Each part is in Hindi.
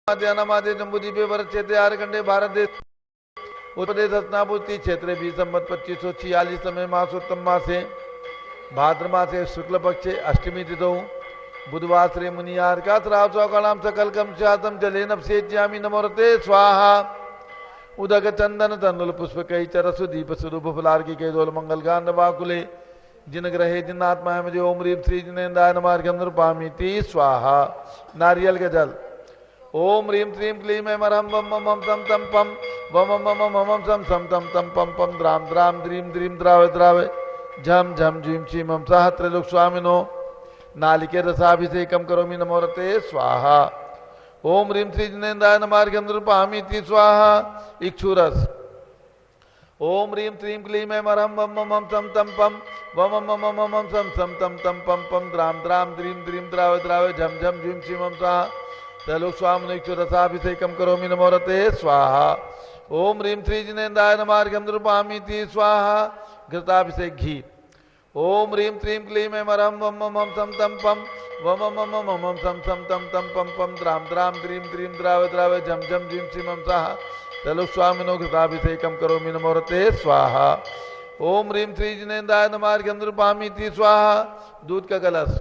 माध्यानामादे जम्बूद्वीपे वर्षेते आर्कंडे भारत देश उत्तर हस्तिनापुर क्षेत्रे भी संवत 2546 में मासोत्तम मासे भाद्र मासे शुक्ल पक्षे अष्टमी तिथौ बुधवार श्री मुनियार का श्राव सौकलाम सकल कम शातम जले नपसेज्यामी नमोरते स्वाहा उदक चंदन तंदुल पुष्प कई चरसु दीप स्वरूप फुलार्की के दोल मंगल गांध वाकुले जिन ग्रहे जिन आत्मा में जो ओम रीम श्री जिनेन्द्राय नमार्घ्यम नृपामीति स्वाहा। नारियल के जल ओम रीम श्रीं क्लीं ऐं मरहं वम मम मम सम तम पम वम मम मम मम सम सम तम तम पम पम द्राम द्राम द्रीं द्रीं द्रावे द्रावे झम झम झीं क्षीं मम सह त्रैलोक स्वामिनो नालिके रसाभिषेकम करोमि नमोरते स्वाहा। ओम रीम श्री जिनेन्द्राय नमार्घ्यम नृपामीति स्वाहा। इक्षुरस ओम रीम श्रीं क्लीं ऐं मरहं वम मम सम तम पम वम मम मम सम सम तम तम पम पम द्राम द्राम द्रीं द्रीं द्रावे द्रावे झम झम झीं क्षीं मम सह त्रैलोक स्वामिनो रसाभिषेकम करोमि नमोरते स्वाहा। ओम रीम श्री जिनेन्द्राय नमार्घ्यम नृपामीति स्वाहा। घृताभिषेक घी ओम रीम श्रीं क्लीं ऐं मरहं वम मम सम तम पम वम मम मम सम सम तम तम पम पम द्राम द्राम द्रीं द्रीं द्रावे द्रावे झम झम झीं क्षीं मम सह त्रैलोक स्वामिनो घृताभिषेकम करोमि नमोरते स्वाहा। ओम रीम श्री जिनेन्द्राय नमार्घ्यम नृपामीति स्वाहा। दूध का कलश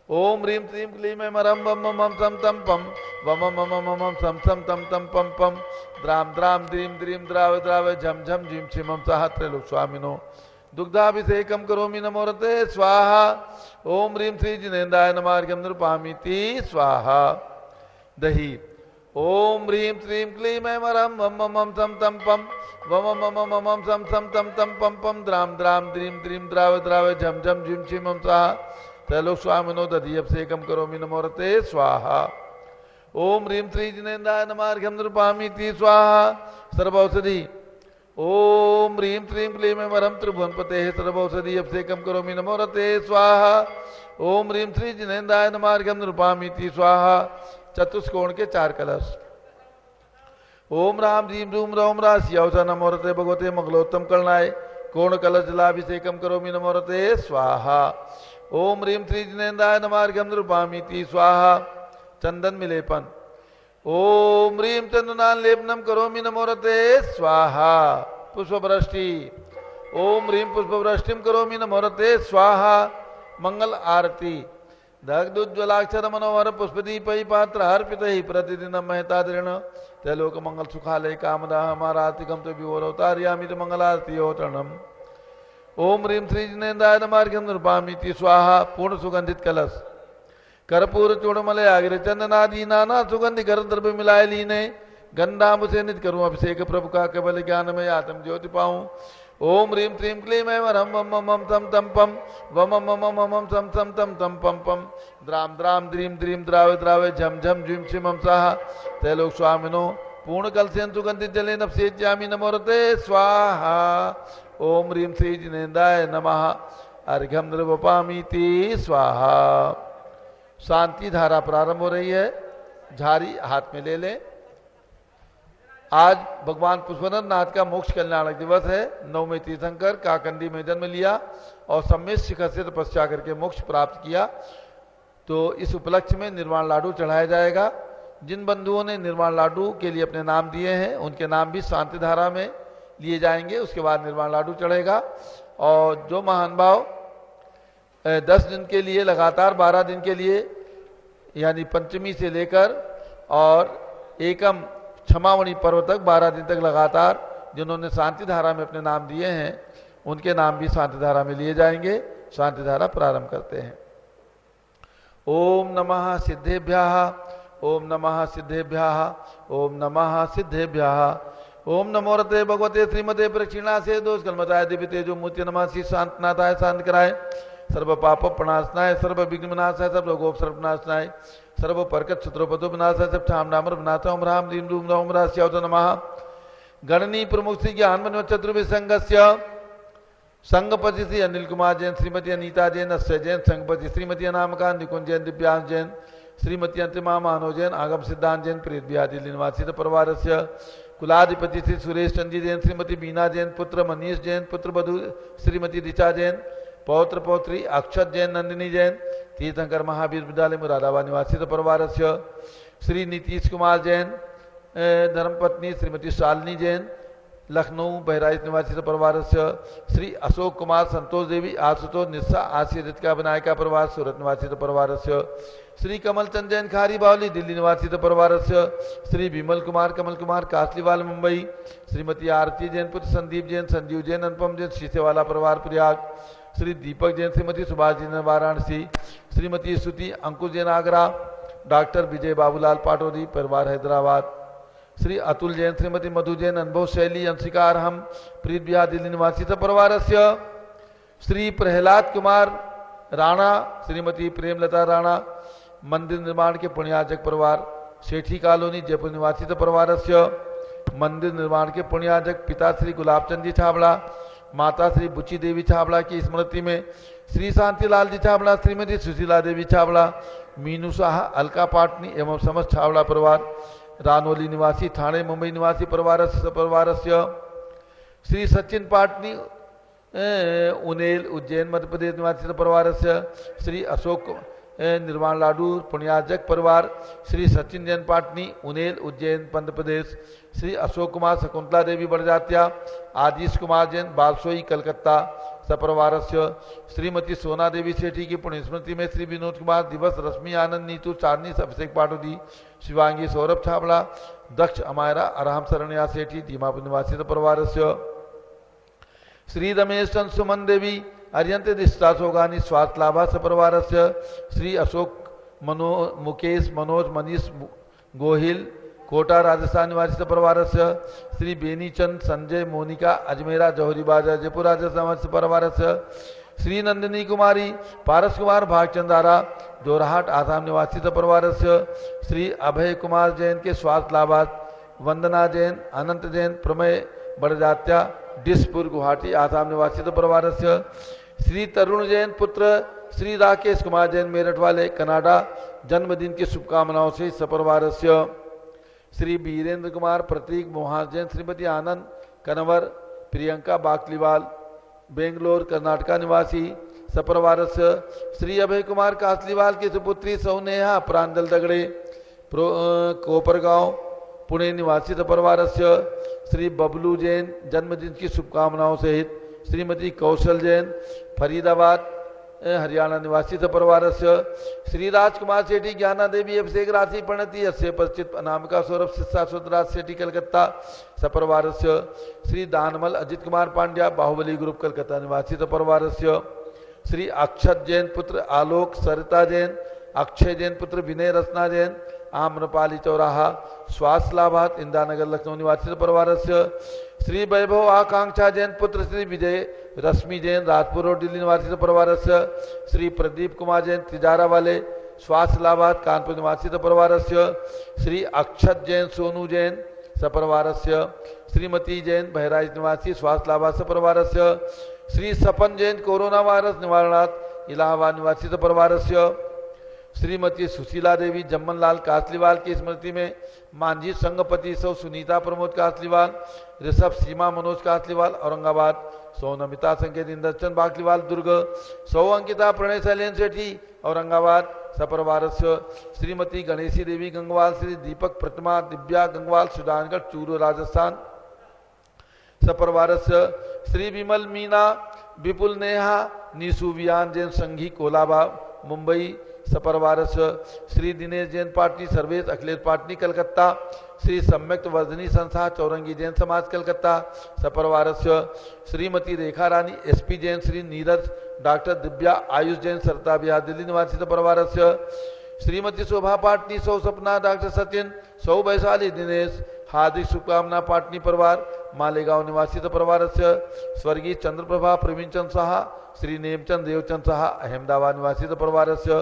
ओम रीम श्रीं क्लीं ऐं मरहं वम मम सम तम पम वम मम सम सम तम तम पम पम द्राम द्राम द्रीं द्रीं द्रावे द्रावे झम झम झीं क्षीं मम सह त्रैलोक स्वामिनो दुग्धाभिषेकम करोमि नमोरते स्वाहा। ओम रीम श्री जिनेन्द्राय नमार्घ्यम नृपामीति स्वाहा। दही ओम रीम श्रीं क्लीं ऐं मरहं वम मम सम तम पम वम मम सम सम तम तम पम पम द्राम द्राम द्रीं द्रीं द्रावे द्रावे झम झम झीं क्षीं मम सह त्रैलोक स्वामिनो दधि अभिषेकम करोमि नमोरते स्वाहा। ओम रीम श्री जिनेन्द्राय नमार्घ्यम नृपामीति स्वाहा। सर्वौषधि ओम रीम श्रीं क्लीं ऐं मरहं त्रिभुवनपते सर्वौषधि अभिषेकम करोमि नमोरते स्वाहा। ओम रीम श्री जिनेन्द्राय नमार्घ्यम नृपामीति स्वाहा। चतुष्कोण के 4 कलश ओम राम रीम रूम रोम राशियावसा नमोरते भगवते मंगलोत्तम करणाय कोण कलश जलाभिषेकम करोमि नमोरते स्वाहा। ओम रीम श्री जिनेन्द्राय नमार्घ्यम नृपामीति स्वाहा। चंदन विलेपन ओम रीम चंदनान लेपनम करोमि नमोरते स्वाहा। पुष्पवृष्टि ओम रीम पुष्पवृष्टिम करोमि नमोरते स्वाहा। मंगल आरती दग्धोज्ज्वलाक्षर मनोहर पुष्पदीपै पात्र अर्पितैः प्रतिदिनं महतादृण त्रैलोक मंगल सुखालय कामदा हमारातिकम तो विवरोतार्यामि मंगलारती होतरणम। ओम रीम श्री जिनेन्द्राय नमार्घ्यम नृपामीति स्वाहा। पूर्ण सुगंधित कलश कर्पूर चूड़मलय आग्रे चंदनादि नाना सुगंधि घर द्रव्य मिलाए लीने गंधाम से नित करूं अभिषेक प्रभु का केवल ज्ञान में आत्म ज्योति पाऊं। ओम रीम श्रीं क्लीं ऐं मरहं वम मम सम तम पम वम मम सम सम तम तम पम पम द्राम द्राम द्रीं द्रीं द्रावे द्रावे झम झम झीं क्षीं मम सह त्रैलोक स्वामिनो पूर्ण कलशेन सुगंधित जलेन अभिषेच्यामि नमोरते स्वाहा। ओम रीम श्री जिनेन्द्राय नमः अर्घ्यम नृपामीति स्वाहा। शांति धारा प्रारंभ हो रही है। झारी हाथ में ले लें। आज भगवान पुष्पनाथ नाथ का मोक्ष कल्याणक दिवस है। 9 में तीर्थंकर काकंडी में जन्म लिया और सम्मेद शिखर से तपस्या करके मोक्ष प्राप्त किया। तो इस उपलक्ष्य में निर्वाण लाडू चढ़ाया जाएगा। जिन बंधुओं ने निर्वाण लाडू के लिए अपने नाम दिए हैं उनके नाम भी शांति धारा में लिए जाएंगे। उसके बाद निर्वाण लाडू चढ़ेगा। और जो महान भाव 10 दिन के लिए लगातार 12 दिन के लिए यानी पंचमी से लेकर और एकम क्षमावणी पर्व तक 12 दिन तक लगातार जिन्होंने शांति धारा में अपने नाम दिए हैं उनके नाम भी शांति धारा में लिए जाएंगे। शांति धारा प्रारंभ करते हैं। ओम नमः सिद्धेभ्यः ओम नमः सिद्धेभ्यः ओम नमः सिद्धेभ्यः ओम नमोरते भगवते श्रीमते प्रक्षिणासे दोष कलमताय दिव्य तेजो मूर्ति नमः श्री शांतनाथाय शांत कराय सर्व पाप प्रणाशनाय सर्व विघ्न विनाशाय सर्व गोप विनाशनाय सर्व परकट शत्रुपतो विनाशाय सब ठाम नामर विनाशाय ओम राम रीम रूम रोम रास्यावत नमः। गणनी प्रमुख श्री ज्ञान चतुर्विसंगस्य संगपति श्री अनिल कुमार जैन श्रीमती अनीता जैन अस्य जैन संगपति श्रीमती अनामिका निकुंज जैन दिव्यांश जैन श्रीमती अंतिमा मानव जैन आगम सिद्धांत जैन प्रीत बिहारी निवासी परिवार से कुलाधिपति श्री सुरेश चंदी जैन श्रीमती बीना जैन पुत्र मनीष जैन पुत्र बधु श्रीमती ऋचा जैन पौत्र पौत्री अक्षत जैन नंदिनी जैन तीर्थंकर महावीर विद्यालय मुरादाबाद निवासी परिवार से श्री नीतीश कुमार जैन धर्मपत्नी श्रीमती शालिनी जैन लखनऊ बहराइच निवासी परिवार से श्री अशोक कुमार संतोष देवी आशुतोष निस्सा आशी रितिका विनायका परिवार सूरत निवासी परिवार से श्री कमल चंद जैन खारी बावली दिल्ली निवासी परिवार से श्री विमल कुमार कमल कुमार कासलीवाल मुंबई श्रीमती आरती जैन पुत्र संदीप जैन संजीव जैन अनुपम जैन शीशेवाला परिवार प्रयाग श्री दीपक जैन श्रीमती सुभाष जैन वाराणसी श्रीमती स्तुति अंकुश जैन आगरा डॉक्टर विजय बाबूलाल पाटोदी परिवार हैदराबाद श्री अतुल जैन श्रीमती मधु जैन अनुभव शैली अंशिका अरहम प्रीत बिहार दिल्ली निवासी परिवार से श्री प्रहलाद कुमार राणा श्रीमती प्रेमलता राणा मंदिर निर्माण के पुण्याजक परिवार सेठी कॉलोनी जयपुर निवासी परिवार से मंदिर निर्माण के पुण्याजक पिता श्री गुलाबचंद जी छाबड़ा माता श्री बुची देवी छाबड़ा की स्मृति में श्री शांतिलाल जी छाबड़ा श्रीमती सुशीला देवी छाबड़ा मीनू शाह अलका पाटनी एवं समस्त छाबड़ा परिवार रानोली निवासी ठाणे मुंबई निवासी परिवार से श्री सचिन पाटनी उनेल उज्जैन मध्य प्रदेश निवासी परिवार से श्री अशोक निर्वाण लाडू पुण्याजक परिवार श्री सचिन जैन पाटनी उनेल उज्जैन मध्य प्रदेश श्री अशोक कुमार शकुंतला देवी बड़जात्या आदिश कुमार जैन बारसोई कलकत्ता सपरिवार से श्रीमती सोना देवी सेठी की पुण्य स्मृति में श्री विनोद कुमार दिवस रश्मि आनंद नीतू चांदनी अभिषेक पाटोदी शिवांगी सौरभ छाबड़ा दक्ष अमायरा अरहम शरण्या सेठी दीमापुर निवासी परिवार से श्री रमेश चंद सुमन देवी अरियंत दिष्टा सोगानी स्वास्थ्य लाभा सपरिवार से श्री अशोक मुकेश मनोज मनीष गोहिल कोटा राजस्थान निवासी परिवार से श्री बेनीचंद संजय मोनिका अजमेरा जौहरी बाजार जयपुर राजस्थान परिवार से श्री नंदिनी कुमारी पारस कुमार भागचंद आरा जोरहाट आसाम निवासी परिवार से श्री अभय कुमार जैन के स्वास्थ्य लाभार्थ वंदना जैन अनंत जैन प्रमेय बड़जात्या डिसपुर गुवाहाटी आसाम निवासी परिवार से श्री तरुण जैन पुत्र श्री राकेश कुमार जैन मेरठ वाले कनाडा जन्मदिन की शुभकामनाओं से सपरिवार से श्री वीरेंद्र कुमार प्रतीक मोहान जैन श्रीमती आनंद कनवर प्रियंका बाकलीवाल बेंगलोर कर्नाटका निवासी सपरिवार से श्री अभय कुमार कासलीवाल की सुपुत्री सौनेहा प्रांजल दगड़े कोपरगांव पुणे निवासी सपरिवार से श्री बबलू जैन जन्मदिन की शुभकामनाओं सहित श्रीमती कौशल जैन फरीदाबाद हरियाणा निवासी सपरिवार से श्री राजकुमार सेठी ज्ञाना देवी अभिषेक राशि प्रणति अस्य परिचित अनामिका सौरभ शिक्षा सुधराज सेठी कलकत्ता सपरिवार से श्री दानमल अजित कुमार पांड्या बाहुबली ग्रुप कलकत्ता निवासी सपरिवार से श्री अक्षत जैन पुत्र आलोक सरिता जैन अक्षय जैन पुत्र विनय रचना जैन आम्रपाली चौराहा स्वास्थ्य लाभार्थ इंदिरानगर लखनऊ निवासी परिवार से श्री वैभव आकांक्षा जैन पुत्र श्री विजय रश्मि जैन राजपुर रोड दिल्ली निवासी परिवार से श्री प्रदीप कुमार जैन तिजारा वाले स्वास्थ्य लाभार्थ कानपुर निवासी परिवार से श्री अक्षत जैन सोनू जैन सपरिवार से श्रीमती जैन बहराइच निवासी स्वास्थ्य लाभार्थ परिवार से श्री सपन जैन कोरोना वायरस निवारणार्थ इलाहाबाद निवासी परिवार से श्रीमती सुशीला देवी जम्मन लाल कासलीवाल की स्मृति में मांझी संघपति सौ सुनीता प्रमोद कासलीवाल ऋषभ सीमा मनोज कासलीवाल औरंगाबाद सौ नमिता संकेत इंदरचंद बाकलीवाल दुर्ग सौ अंकिता प्रणय शैलेन सेठी औरंगाबाद सपरिवार से श्रीमती गणेशी देवी गंगवाल श्री दीपक प्रतिमा दिव्या गंगवाल सुजानगढ़ चूरू राजस्थान सपरिवार से श्री विमल मीना विपुल नेहा निशु वियान जैन संघी कोलाबा मुंबई सपरिवार से श्री दिनेश जैन पाटनी सर्वेश अखिलेश पाटनी कलकत्ता श्री सम्यक्त वर्धनी संस्था चौरंगी जैन समाज कलकत्ता सपरिवार से श्रीमती रेखा रानी एसपी जैन श्री नीरज डॉक्टर दिव्या आयुष जैन सरता बिहार दिल्ली निवासी सपरिवार से श्रीमती शोभा पाटनी सौ सपना डॉक्टर सचिन सौ वैशाली दिनेश हार्दिक शुभकामना पाटनी परिवार मालेगांव निवासी परिवार से स्वर्गीय चंद्रप्रभा प्रवीण चंद साहा श्री नेमचंद देवचंद साहा अहमदाबाद निवासी परिवार से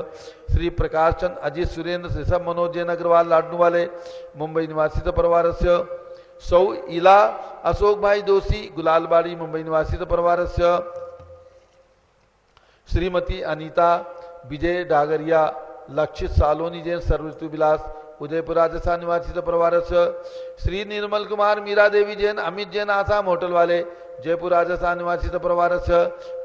श्री प्रकाश चंद अजीत सुरेंद्र ऋषभ मनोज जैन अग्रवाल लाडनू वाले मुंबई निवासी परिवार से सौ इला अशोक भाई दोषी गुलालबाड़ी मुंबई निवासी परिवार से श्रीमती अनीता विजय डागरिया लक्षित सालोनी जैन सर्वऋतु विलास उदयपुर राजस्थान निवासी परिवार से श्री निर्मल कुमार मीरा देवी जैन अमित जैन आसाम होटल वाले जयपुर राजस्थान निवासी परिवार से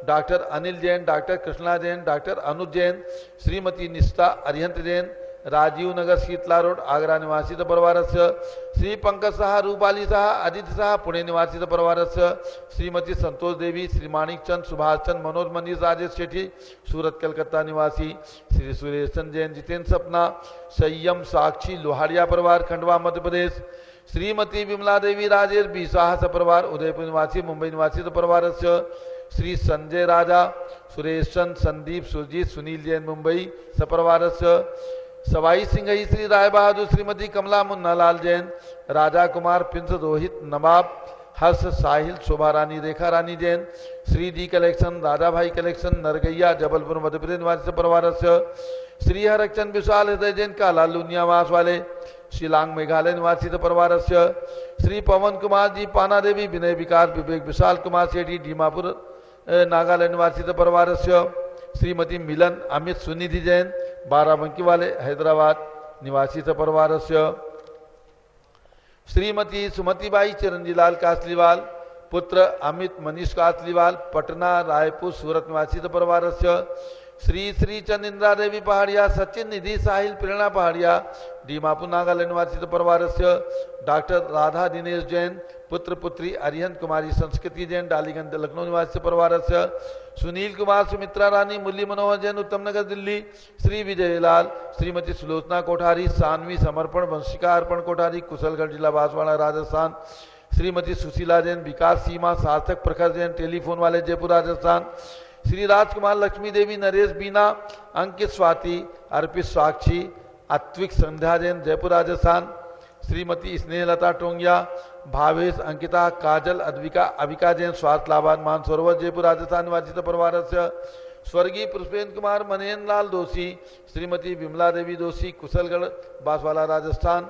doctor Anil Jain doctor Krishna Jain doctor Anuj Jain Shrimati Nishtha Arihant Jain Rajiv Nagar Sheetla road Agra निवासित परिवारस्य श्री पंकज साहा रूपाली साहा आदित्य साहा पुणे निवासित परिवारस्य श्रीमती संतोष देवी श्री माणिक चंद सुभाष चंद मनोज मनीष राजेश शेठी सूरत कलकत्ता निवासी श्री सुरेश चंद जैन जितेंद्र सपना संयम साक्षी लोहाड़िया परिवार खंडवा मध्य प्रदेश श्रीमती विमला देवी राजेश बी साहा सपरिवार उदयपुर निवासी मुंबई निवासित परिवारस्य श्री संजय राजा सुरेश चंद संदीप सुरजीत सुनील जैन मुंबई सपरिवारस्य सवाई सिंघई श्री राय बहादुर श्रीमती कमला मुन्ना लाल जैन राजा कुमार प्रिंस रोहित नवाब हर्ष साहिल शोभा रानी रेखा रानी जैन श्री डी कलेक्शन राजा भाई कलेक्शन नरगैया जबलपुर मध्य प्रदेश निवासी परिवारस्य श्री हरचंद विशाल हृदय जैन काला लुनियावास वाले शिलांग मेघालय निवासित परिवारस्य श्री पवन कुमार जी पाना देवी विनय विकास विवेक विशाल कुमार सेठी दीमापुर नागालैंड निवासित परिवारस्य श्रीमती मिलन अमित सुनिधि जैन बाराबंकी वाले हैदराबाद निवासित परिवारस्य श्रीमती सुमतिबाई चिरंजीलाल कासलीवाल पुत्र अमित मनीष कासलीवाल पटना रायपुर सूरत निवासित परिवारस्य श्री श्री चंद्रिंद्रा देवी पहाड़िया सचिन निधि साहिल प्रेरणा पहाड़िया दीमापुर नागालैंड निवासित परिवारस्य डॉक्टर राधा दिनेश जैन पुत्र पुत्री अरिहंत कुमारी संस्कृति जैन डालीगंज लखनऊ निवासित परिवारस्य सुनील कुमार सुमित्रा रानी मुरली मनोहर जैन उत्तम नगर दिल्ली श्री विजयलाल श्रीमती सुलोचना कोठारी सानवी समर्पण वंशिका अर्पण कोठारी कुशलगढ़ जिला बांसवाड़ा राजस्थान श्रीमती सुशीला जैन विकास सीमा सार्थक प्रखर जैन टेलीफोन वाले जयपुर राजस्थान श्री राजकुमार लक्ष्मी देवी नरेश बीना अंकित स्वाति अर्पित साक्षी अत्विक संध्या जैन जयपुर राजस्थान श्रीमती स्नेहलता टोंगिया भावेश अंकिता काजल अद्विका अविका जैन स्वास्थ्य लाभान मानसरोवर जयपुर राजस्थान निवासित परिवारस्य स्वर्गीय पुष्पेंद्र कुमार मनेन्द्र लाल दोषी श्रीमती विमला देवी दोषी कुशलगढ़ बांसवाड़ा राजस्थान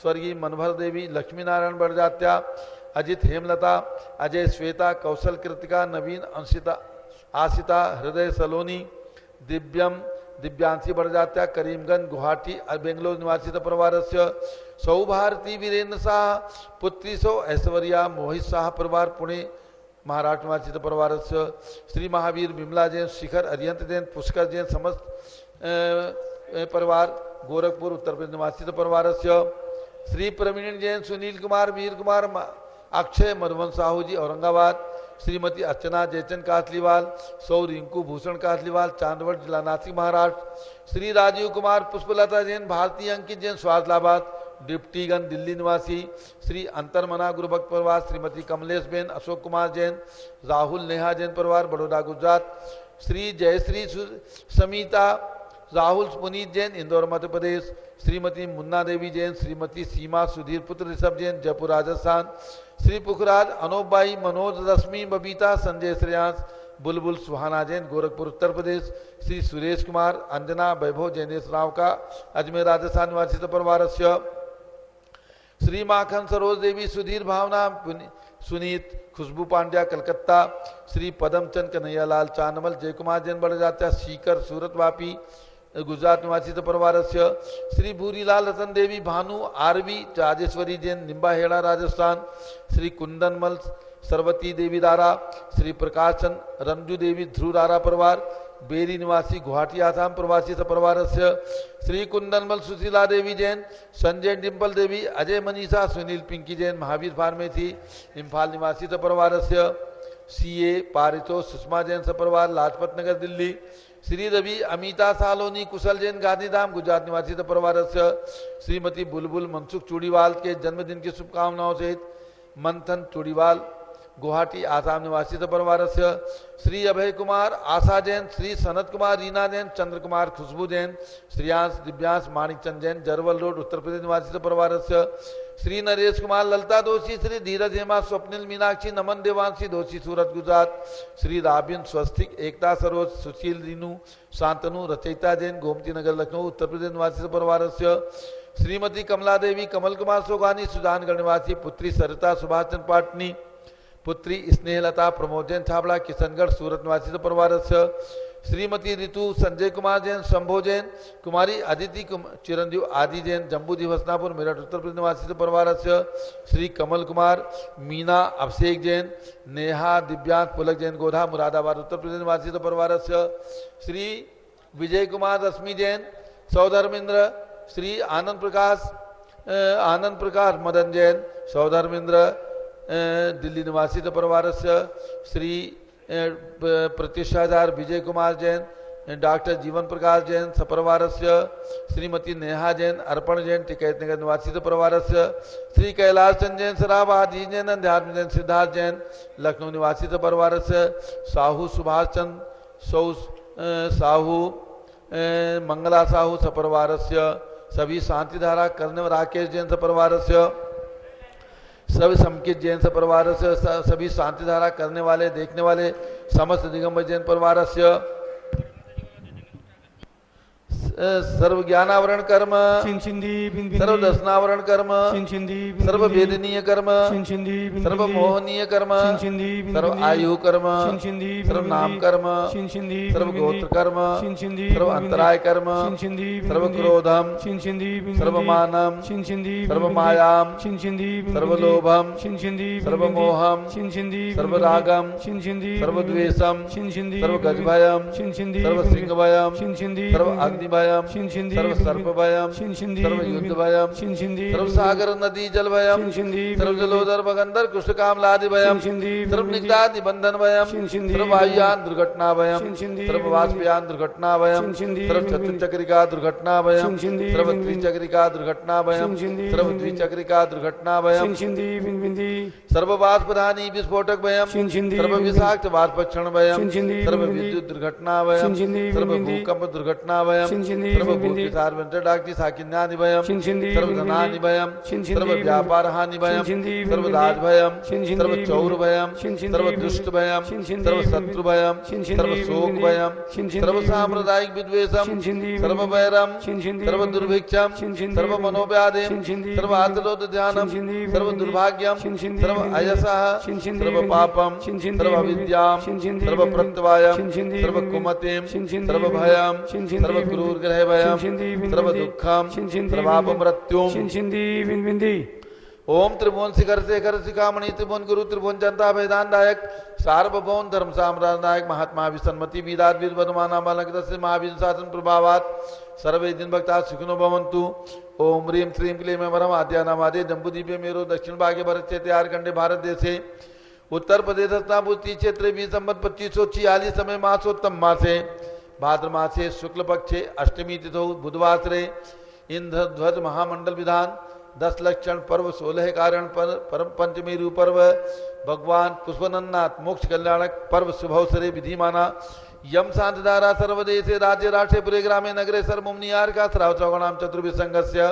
स्वर्गीय मनभर देवी लक्ष्मी नारायण बड़जात्या अजित हेमलता अजय श्वेता कौशल कृतिका नवीन अंशिता आशिता हृदय सलोनी दिव्यम दिव्यांशी बड़जात्या करीमगंज गुवाहाटी बेंगलोर निवासित परिवारस्य सौभारती वीरेंद्र शाह पुत्री सौ ऐश्वर्या मोहित शाह परिवार पुणे महाराष्ट्र निवासित परिवारस्य श्री महावीर विमला जैन शिखर अरियंत जैन पुष्कर जैन समस्त परिवार गोरखपुर उत्तर प्रदेश निवासित परिवारस्य श्री प्रवीण जैन सुनील कुमार वीर कुमार अक्षय मधुवन साहू जी औरंगाबाद श्रीमती अर्चना जयचंद कासलीवाल सौ रिंकू भूषण कासलीवाल चांदवड़ जिला नासिक महाराष्ट्र श्री राजीव कुमार पुष्पलता जैन भारतीय अंकित जैन स्वास्थलाबाद डिप्टीगंज दिल्ली निवासी श्री अंतरमना गुरुभक्त परिवार श्रीमती कमलेश बेन अशोक कुमार जैन राहुल नेहा जैन परिवार बड़ौदा गुजरात श्री जयश्री समीता राहुल पुनीत जैन इंदौर मध्य प्रदेश श्रीमती मुन्ना देवी जैन श्रीमती सीमा सुधीर पुत्र ऋषभ जैन जयपुर राजस्थान श्री पुखराज अनोप भाई मनोज रश्मि बबीता संजय श्रेयांश बुलबुल सुहाना जैन गोरखपुर उत्तर प्रदेश श्री सुरेश कुमार अंजना वैभव जैनेश राव का अजमेर राजस्थान निवासित परिवारस्य श्री माखन सरोज देवी सुधीर भावना सुनीत खुशबू पांड्या कलकत्ता श्री पदमचंद कन्हैयालाल चानमल जयकुमार जैन बड़जात्या सीकर सूरत वापी गुजरात निवासित परिवारस्य श्री भूरीलाल रतन देवी भानु आरवी राजेश्वरी जैन निम्बाहेड़ा राजस्थान श्री कुंदनमल सरवती देवी दारा श्री प्रकाश चंद रंजू देवी ध्रुव दारा परिवार बेरी निवासी गुवाहाटी आसाम प्रवासी परिवारस्य श्री कुंदनमल सुशीला देवी जैन संजय डिम्पल देवी अजय मनीषा सुनील पिंकी जैन महावीर फार्मेसी इम्फाल निवासी परिवारस्य सीए पारितो सुषमा जैन सपरिवार लाजपत नगर दिल्ली श्री रवि अमिता सालोनी कुशल जैन गांधीधाम गुजरात निवासी परिवारस्य श्रीमती बुलबुल मनसुख चूड़ीवाल के जन्मदिन की शुभकामनाओं सहित मंथन चूड़ीवाल गुवाहाटी आसाम निवासी परिवारस्य श्री अभय कुमार आशा जैन श्री सनत कुमार रीना जैन चंद्र कुमार खुशबू जैन श्रियांश दिव्यांश माणिक चंद जैन जरवल रोड उत्तर प्रदेश निवासी परिवारस्य श्री नरेश कुमार ललता दोषी श्री धीरज हेमा स्वप्निल मीनाक्षी नमन देवांशी दोषी सूरत गुजरात श्री राबिन स्वस्तिक एकता सरोज सुशील रीनू शांतनु रचयिता जैन गोमती नगर लखनऊ उत्तर प्रदेश निवासी परिवारस्य श्रीमती कमला देवी कमल कुमार सोगानी सुजानगढ़ निवासी पुत्री सरिता सुभाष चंद्र पाटनी पुत्री स्नेहलता प्रमोद जैन छाबड़ा किशनगढ़ सूरत निवासी परिवारस्य श्रीमती ऋतु संजय कुमार जैन शंभो जैन कुमारी अदिति चिरंजीव आदि जैन जम्बू हसनापुर मेरठ उत्तर प्रदेश निवासी परिवारस्य श्री कमल कुमार मीना अभिषेक जैन नेहा दिव्यांग पुलक जैन गोधा मुरादाबाद उत्तर प्रदेश निवासी परिवारस्य श्री विजय कुमार रश्मि जैन सौधर्मेंद्र श्री आनंद प्रकाश मदन जैन सौधर्मेंद्र दिल्ली निवासी परिवारस्य श्री प्रतिष्ठाधार विजय कुमार जैन डॉक्टर जीवन प्रकाश जैन सपरिवारस्य श्रीमती नेहा जैन अर्पण जैन टिकैतनगर निवासी परिवारस्य श्री कैलाश चंद जैन सराब आदि जैन अध्यात्म जैन सिद्धार्थ जैन लखनऊ निवासी परिवारस्य साहू सुभाष चंद साहू मंगला साहू सपरिवारस्य सभी शांतिधारा करने राकेश जैन सपरिवारस्य सभी समकित जैन सपरिवारस्य सभी शांतिधारा करने वाले देखने वाले समस्त दिगंबर जैन परिवारस्य सर्व ज्ञानावरण कर्म सर्व दर्शनावरण कर्म सर्व वेदनीय कर्म सर्व मोहनीय कर्म सर्व आयु कर्म सर्व नाम कर्म सर्व गोत्र कर्म सर्व अंतराय कर्म सर्व क्रोधम सर्व मानम सर्व मायाम सर्व लोभम सर्व मोहम सर्व रागम सर्व द्वेषम सर्व गजभयम सर्व सिंहभयम सर्व अग्निभयम सर्व सर्प भयम सर्व युद्ध भयम सर्व सागर नदी जल भयम सर्व जलोदर भगंदर कुष्ठ कामलादि भयम सर्व निग्धादि बंधन भयम सर्व वायुयान दुर्घटना भयम सर्व वाष्पयान दुर्घटना भयम सर्व चतुर्चक्रिका दुर्घटना भयम सर्व त्रिचक्रिका दुर्घटना भयम सर्व द्विचक्रिका दुर्घटना भयम सर्व वाष्पधानी विस्फोटक भयम सर्व विषाक्त वाष्पक्षण भयम सर्व विद्युत दुर्घटना भयम सर्व भूकंप दुर्घटना भयम सर्व भूतिसार वेंकटाक्षी साकिन्यानि भयम सर्व धनानि भयम सर्व व्यापार हानि भयम सर्व राज भयम सर्व चौर भयम सर्व दुष्ट भयम सर्व शत्रु भयम सर्व शोक भयम सर्व सांप्रदायिक विद्वेषम सर्व वैरम सर्व दुर्भिक्षम सर्व मनोव्याधिम सर्व आतलोद ध्यानम सर्व दुर्भाग्यम सर्व अयसः सर्व पापम सर्व अविद्याम सर्व प्रत्यवायम सर्व कुमतिम सर्व भयम सर्व क्रूर ग्रह भयम सर्व दुःखम सर्वाप मृत्युम ओम त्रिभुवन शिखर शेखर शिखामणि त्रिभुवन गुरु त्रिभुवन जनता वेदांतायक सार्वभौम धर्म साम्राज्य नायक महात्मा विसन्मति वीराद वीर वर्धमाना बालक महावीर शासन प्रभावात सर्वे दिन भक्ता सुखिनो भवन्तु ओम ह्रीं श्रीं क्लीं वरम आद्यानामादे जम्बूद्वीपे मेरो दक्षिण भागे भरत क्षेत्रे आर्कंडे भारत देशे उत्तर प्रदेश स्नापुति क्षेत्रे 20 संवत 2546 समय मासोत्तम मासे भाद्र मासे शुक्ल पक्षे अष्टमी तिथौ बुधवासरे इंद्रध्वज महामंडल विधान 10 लक्षण पर्व 16 कारण परम पंचमी रू पर्व भगवान पुष्पनंदनाथ मोक्ष कल्याणक पर्व शुभवसरे विधिमाना यम शांतिधारा सर्वदेशे राज्य राष्ट्रे पुरे ग्रामे नगरे सर्वमुनियार का श्राव चौगणाम चतुर्भिः संघस्य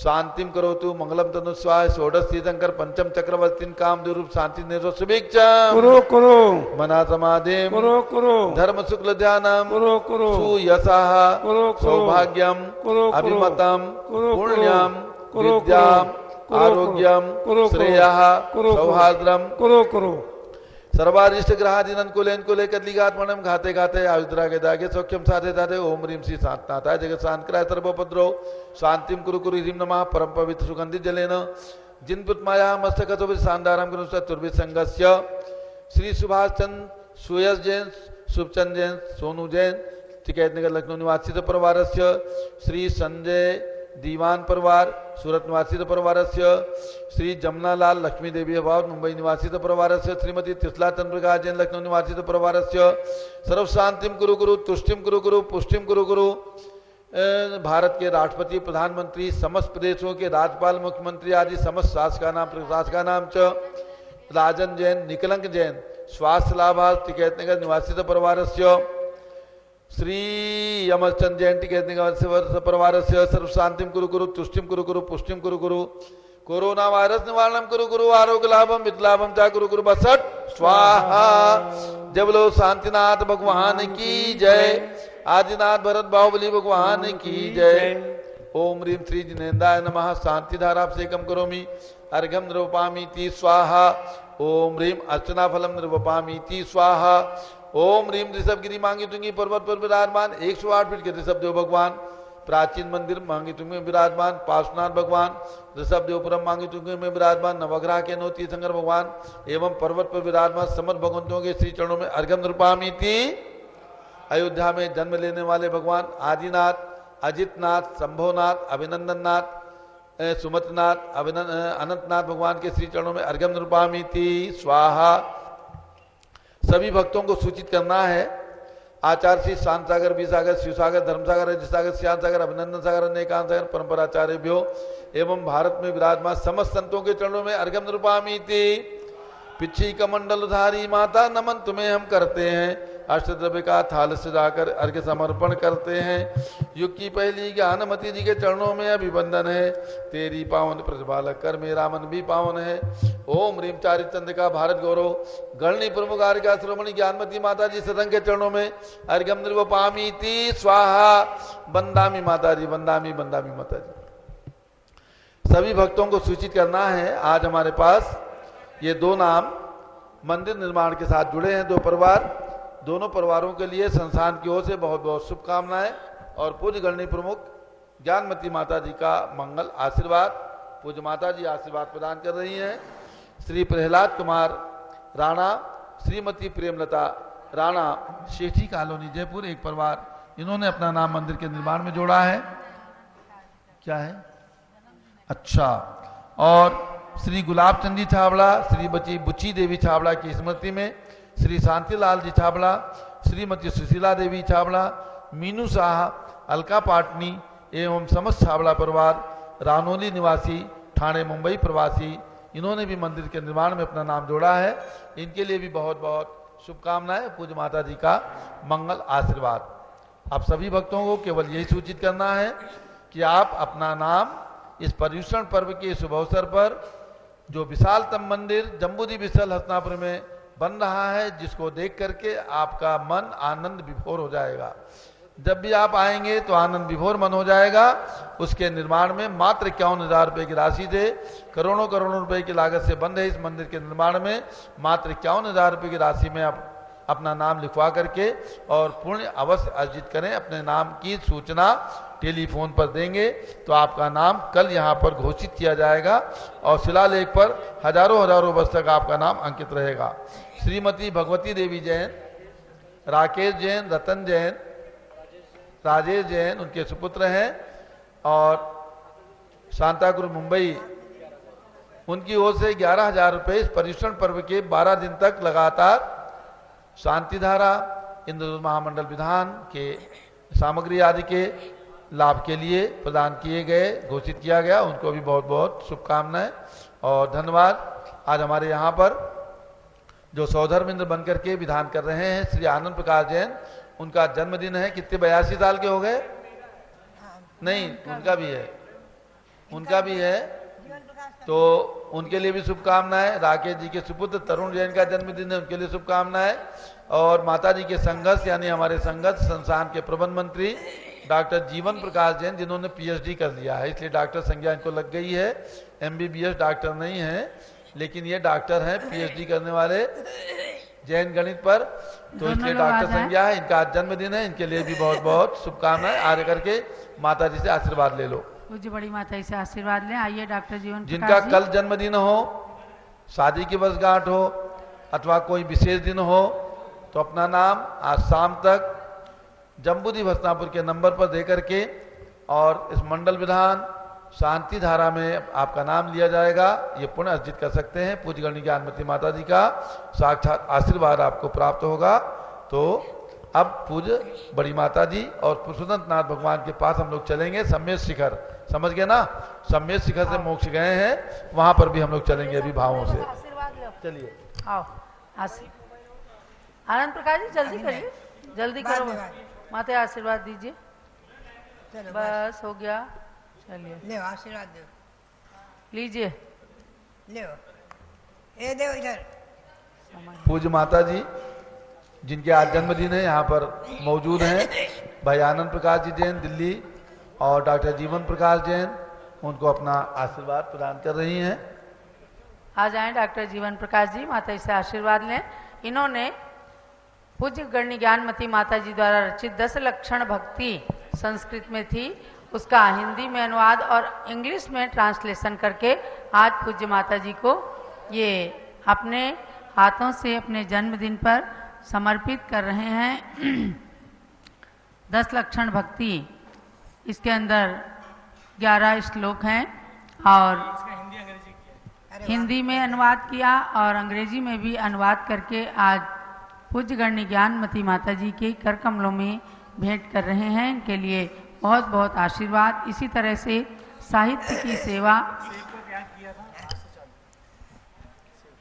शांतिम करोतु मंगलम तनु स्वाय षोडश तीर्थंकर पंचम चक्रवर्ती काम दुरूप शांति निर्व सुभिक्षा करो मना समाधि करो धर्म शुक्ल ध्यानम सुयशः सौभाग्यम अभिमतम पुण्यम विद्याम आरोग्यम श्रेयः सौहार्द्रम करो सर्वारिष्ट ग्रहादीन कुले कदलिघात मणम घाते घाते आयुद्रा के दागे सौख्यम साधे साधे ओम ह्रीं श्री शांतनाथाय जगत शांत कराय सर्वोपद्रव शांतिम कुरु कुरु ह्रीं नमः परम पवित्र सुगंधित जलेन जिन पुतमाया मस्तक शानदाराम गुरु चतुर्भिः संघस्य श्री सुभाष चंद सुयश जैन शुभचंद जैन सोनू जैन टिकैतनगर लखनऊ निवासी परिवारस्य श्री संजय दीवान परिवार सूरत निवासी परिवारस्य श्री जमनालाल लक्ष्मी देवी अभाव मुंबई निवासी परिवारस्य श्रीमती तिसला चंद्रप्रकाश जैन लखनऊ निवासी परिवारस्य सर्व शांतिम कुरु गुरु तुष्टिम कुरु गुरु पुष्टिम कुरु गुरु भारत के राष्ट्रपति प्रधानमंत्री समस्त प्रदेशों के राज्यपाल मुख्यमंत्री आदि समस्त शासका नाम च राजन जैन निकलंक जैन स्वास्थ्य लाभार्थ टिकैतनगर निवासी परिवारस्य श्री यमचंद जैन टिकैतनगर परिवारस्य सर्व शांतिम कुरु गुरु तुष्टिम कुरु गुरु पुष्टिम कुरु गुरु कोरोना वायरस निवारणम कुरु गुरु आरोग्य लाभम विद्लाभम चा कुरु गुरु बसट स्वाहा। जय बोलो शांतिनाथ भगवान की जय। आदिनाथ भरत बाहुबली भगवान की जय। ओम ह्रीं श्री जिनेन्द्राय नमः। शांतिधाराभिषेकम करोमि अर्घ्यम निरूपामीति स्वाहा। ओम ह्रीं अर्चना फलम निरूपामीति स्वाहा। ओम ह्रीं ऋषभगिरी मांगी तुंगी पर्वत पर विराजमान 108 फीट के ऋषभदेव भगवान। प्राचीन मंदिर मांगी तुंगी में विराजमान पार्श्वनाथ भगवान। ऋषभदेवपुरम मांगी तुंगी में विराजमान नवग्रह के नो तीर्थंकर भगवान एवं पर्वत पर विराजमान समस्त भगवंतों के श्री चरणों में अर्घ्यम निरूपामीति। अयोध्या में जन्म लेने वाले भगवान आदिनाथ अजितनाथ, शंभोनाथ, अभिनंदननाथ, सुमतनाथ, अनंतनाथ भगवान के श्री चरणों में अर्घ्यम निरूपामीति स्वाहा। सभी भक्तों को सूचित करना है। आचार्य श्री शांत सागर, बी सागर, शिव सागर, धर्म सागर, रजत सागर, श्याम सागर, अभिनंदन सागर, अनेकांत सागर परंपराचार्यभ्यो एवं भारत में विराजमान समस्त संतों के चरणों में अर्घ्यम निरूपामीति। पिछी कमंडलधारी माता नमन तुम्हें हम करते हैं। अष्टद्रव्य का थाल सजाकर अर्घ्य समर्पण करते हैं। युग की पहली ज्ञानमती जी के चरणों में अभिवंदन है। तेरी पावन प्रतिपालक कर मेरा मन भी पावन है। ओम ह्रीम चारिचंद का भारत गौरव गणनी प्रमुख आर्य श्रोमणी ज्ञानमती माता जी सदन के चरणों में अर्घ्यम निरूपामीति स्वाहा। बंदामी माता जी, बंदामी बंदामी माता जी। सभी भक्तों को सूचित करना है। आज हमारे पास ये दो नाम मंदिर निर्माण के साथ जुड़े हैं, दो परिवार। दोनों परिवारों के लिए संस्थान की ओर से बहुत बहुत शुभकामनाएं और पूज्य गणनी प्रमुख ज्ञानमती माता जी का मंगल आशीर्वाद। पूज्य माता जी आशीर्वाद प्रदान कर रही हैं। श्री प्रहलाद कुमार राणा, श्रीमती प्रेमलता राणा, शेठी कॉलोनी जयपुर, एक परिवार। इन्होंने अपना नाम मंदिर के निर्माण में जोड़ा है। क्या है? अच्छा। और श्री गुलाब चंद जी छाबड़ा, श्रीमती बुची देवी छाबड़ा की स्मृति में श्री शांतिलाल जी छाबड़ा, श्रीमती सुशीला देवी छाबड़ा, मीनू शाह, अलका पाटनी एवं समस्त छाबड़ा परिवार, रानोली निवासी, ठाणे मुंबई प्रवासी, इन्होंने भी मंदिर के निर्माण में अपना नाम जोड़ा है। इनके लिए भी बहुत बहुत शुभकामनाएं। पूज्य माता जी का मंगल आशीर्वाद। आप सभी भक्तों को केवल यही सूचित करना है कि आप अपना नाम इस पर्युषण पर्व के शुभ अवसर पर जो विशालतम मंदिर जम्बूजी विशाल हसनापुर में बन रहा है, जिसको देख करके आपका मन आनंद विभोर हो जाएगा। जब भी आप आएंगे तो आनंद विभोर मन हो जाएगा। उसके निर्माण में मात्र 51,000 रुपये की राशि से करोड़ों करोड़ों रुपए की लागत से बन रहे इस मंदिर के निर्माण में मात्र 51,000 रुपये की राशि में आप अपना नाम लिखवा करके और पुण्य अवश्य अर्जित करें। अपने नाम की सूचना टेलीफोन पर देंगे तो आपका नाम कल यहाँ पर घोषित किया जाएगा और शिलालेख पर हजारों हजारों वर्ष तक आपका नाम अंकित रहेगा। श्रीमती भगवती देवी जैन, राकेश जैन, रतन जैन, राजेश जैन उनके सुपुत्र हैं और शांतागुरु मुंबई, उनकी ओर से 11,000 रुपये इस पर्युषण पर्व के 12 दिन तक लगातार शांतिधारा इंद्रदूत महामंडल विधान के सामग्री आदि के लाभ के लिए प्रदान किए गए, घोषित किया गया। उनको भी बहुत बहुत शुभकामनाएं और धन्यवाद। आज हमारे यहाँ पर जो सौधर्मेंद्र बनकर के विधान कर रहे हैं श्री आनंद प्रकाश जैन, उनका जन्मदिन है। कितने 82 साल के हो गए? नहीं, उनका भी है, उनका भी है, तो उनके लिए भी शुभकामनाएं। राकेश जी के सुपुत्र तरुण जैन का जन्मदिन है, उनके लिए शुभकामनाएं। और माता जी के संघर्ष यानी हमारे संघर्ष संस्थान के प्रबंध मंत्री डॉक्टर जीवन प्रकाश जैन, जिन्होंने पीएचडी कर लिया है, इसलिए डॉक्टर संज्ञा इनको लग गई है। एमबीबीएस डॉक्टर नहीं है, लेकिन ये डॉक्टर हैं, पीएचडी करने वाले जैन गणित पर, तो इसलिए डॉक्टर संज्ञा है। इनका आज जन्मदिन है, इनके लिए भी बहुत बहुत शुभकामनाएं। आगे करके माता जी से आशीर्वाद ले लो। पूज्य बड़ी माता से आशीर्वाद लें। आइए डॉक्टर जीवन जिनका कल जन्मदिन हो, शादी की वर्षगांठ हो अथवा कोई विशेष दिन हो, तो अपना नाम आज शाम तक जम्बूजी हसनापुर के नंबर पर दे करके और इस मंडल विधान शांति धारा में आपका नाम लिया जाएगा। ये पुण्य अर्जित कर सकते हैं। पूज्य गणनी ज्ञानमती माता जी का साक्षात आशीर्वाद आपको प्राप्त होगा। तो अब पूज्य बड़ी माता जी और पुरुषोत्तम नाथ भगवान के पास हम लोग चलेंगे। सम्मेद शिखर, समझ गए ना? सम्मेद शिखर से मोक्ष गए हैं, वहां पर भी हम लोग चलेंगे अभी भावों से। चलिए आओ। आनंद प्रकाश जी जल्दी करिए, जल्दी करो, माता आशीर्वाद दीजिए। बस हो गया, चलिए ले आशीर्वाद दो, लीजिए, ले ए दे इधर। पूज्य माता जी जिनके आज जन्मदिन है यहाँ पर मौजूद हैं भाई आनंद प्रकाश जी जैन दिल्ली और डॉक्टर जीवन प्रकाश जैन, उनको अपना आशीर्वाद प्रदान कर रही हैं। आ जाएं डॉक्टर जीवन प्रकाश जी, माता से आशीर्वाद लें। इन्होंने पूज्य गणनी ज्ञानमती माता जी द्वारा रचित 10 लक्षण भक्ति संस्कृत में थी, उसका हिंदी में अनुवाद और इंग्लिश में ट्रांसलेशन करके आज पूज्य माता जी को ये अपने हाथों से अपने जन्मदिन पर समर्पित कर रहे हैं। 10 लक्षण भक्ति इसके अंदर 11 श्लोक हैं और अरे हिंदी में अनुवाद किया और अंग्रेजी में भी अनुवाद करके आज पूज्य गण्य ज्ञानमती माता जी के कर कमलों में भेंट कर रहे हैं। इनके लिए बहुत बहुत आशीर्वाद। इसी तरह से साहित्य की सेवा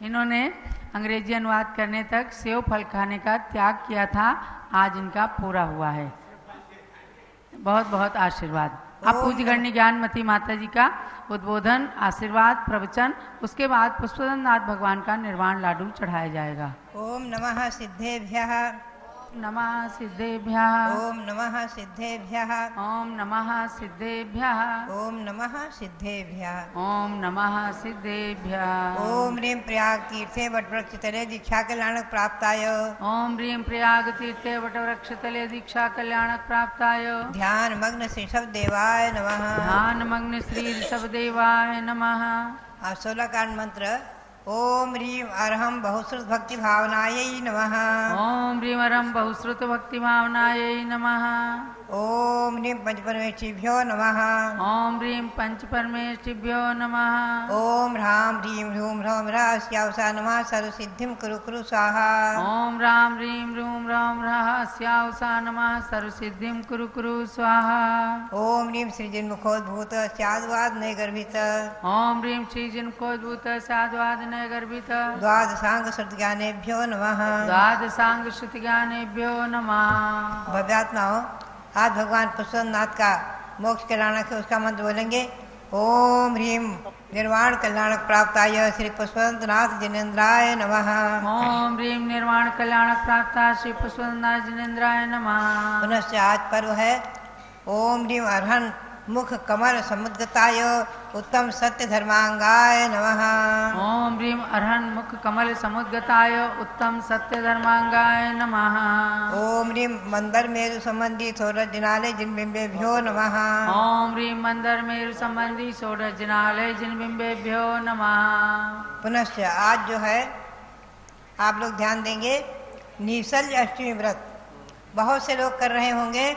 इन्होंने अंग्रेजी अनुवाद करने तक सेव फल खाने का त्याग किया था, आज इनका पूरा हुआ है। बहुत बहुत आशीर्वाद। अब पूज्य गण्य ज्ञानमती माता जी का उद्बोधन, आशीर्वाद, प्रवचन, उसके बाद पुष्पदन नाथ भगवान का निर्वाण लाडू चढ़ाया जाएगा। ओम नमः सिद्धेभ्यः, नमः सिद्धेभ्यः, ओम नमः सिद्धेभ्यः, ओम नमः सिद्धेभ्यः, ओम नमः सिद्धेभ्यः। ओम नमः सिद्धेभ्यः। ओम ह्रीं प्रयाग तीर्थे वटवृक्ष तले दीक्षा कल्याणक प्राप्ताय, ओम ह्रीं प्रयाग तीर्थे वटवृक्षतले दीक्षा कल्याणक प्राप्ताय, ध्यान मग्न श्री सब देवाय नमः। ध्यान मग्न श्री ऋषभदेवाय नमः। 16 कांड मंत्र। ओम ह्रीं अरहम बहुश्रुत भक्ति भावनायै नमः। ओम ह्रीं अरहम बहुश्रुत भक्ति भावनायै नमः। ओम ह्रीं पंचपरमेष्ठिभ्यो नमः। ओम ह्रीं पंच परमेष्ठिभ्यो नमः। ओम ह्रां ह्रीं ह्रूं ह्रौं ह्रास्यावसा नमः सर्वसिद्धिं कुरु कुरु स्वाहा। ओम राम ह्रीं ह्रूं ह्रौं ह्रः स्यावसा नमः सर्वसिद्धिं कुरु कुरु स्वाहा। ओम ह्रीं सृजन्मुखोद्भूत स्याद्वाद नय गर्भित। ओम ह्रीं श्रीजिन्मुखोद्भूत साद्वाद नय गर्भित। द्वादशांग श्रुतज्ञानेभ्यो नमः। द्वादशांग श्रुतिज्ञानेभ्यो नमः। भव्यात्माओं, आज भगवान पुष्पनाथ का मोक्ष कल्याणक है, उसका मंत्र बोलेंगे। ओम ह्रीं निर्वाण कल्याणक प्राप्ताय श्री पुष्पनाथ जिनेन्द्राय नमः। ओम ह्रीं निर्वाण कल्याणक प्राप्ता श्री पुष्पनाथ जिनेन्द्राय नमः। पुनश्च आज पर्व है। ओम ह्रीं अरहन मुख कमल समुद्गताय उत्तम सत्य धर्मांगाय नमः। ओम ह्रीं अरहन मुख कमल समुद्गताय उत्तम सत्य धर्मांगाय नमः। ओम ह्रीं मंदर मेरु संबंधी सोरठ जिनालय जिनबिंबेभ्यो नमः। ओम ह्रीं मंदर मेरु संबंधी षोडश जिनालय जिनबिंबेभ्यो नमः। पुनश्च आज जो है आप लोग ध्यान देंगे, निशल्य अष्टमी व्रत बहुत से लोग कर रहे होंगे।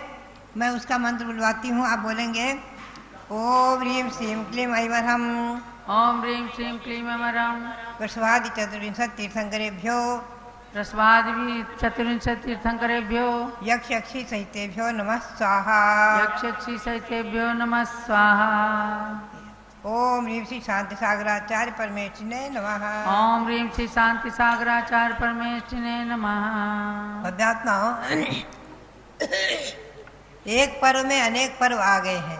मैं उसका मंत्र बुलवाती हूँ, आप बोलेंगे। ओम ह्रीं श्रीं क्लीं ऐवरहम। ओम ह्रीं श्रीं क्लीं ऐवरहम। वृषभादि चतुर्विंशति तीर्थंकरेभ्यो, वृषभादि चतुर्विंशति तीर्थंकरेभ्यो, यक्ष यक्षी सहितेभ्यो नमः स्वाहा। यक्षक्षी सहितेभ्यो नमः स्वाहा। ओम ह्रीं श्री शांति सागराचार्य परमेष्ठिने नमः। ओम ह्रीं श्री शांति सागराचार्य परमेष्ठिने नमः। अध्यात्माओं, एक पर्व में अनेक पर्व आ गए हैं।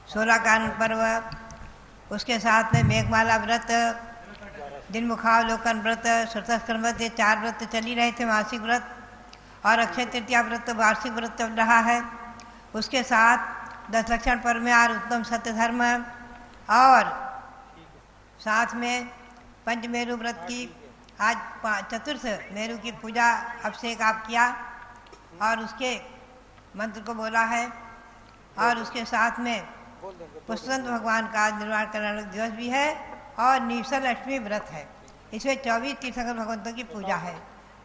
16 कांड पर्व, उसके साथ में मेघमाला व्रत, दिनमुखावलोकन व्रत, श्रुतस्कंद व्रत, ये 4 व्रत चल ही रहे थे, मासिक व्रत। और अक्षय तृतीया व्रत वार्षिक व्रत चल रहा है। उसके साथ 10 लक्षण पर्व में और उत्तम सत्य धर्म, और साथ में पंचमेरु व्रत की आज चतुर्थ मेरु की पूजा अभिषेक आप किया और उसके मंत्र को बोला है। और उसके साथ में पुष्पदंत भगवान का निर्वाण कल्याण दिवस भी है और निशल अष्टमी व्रत है। इसमें 24 तीर्थंकर भगवंतों की पूजा है।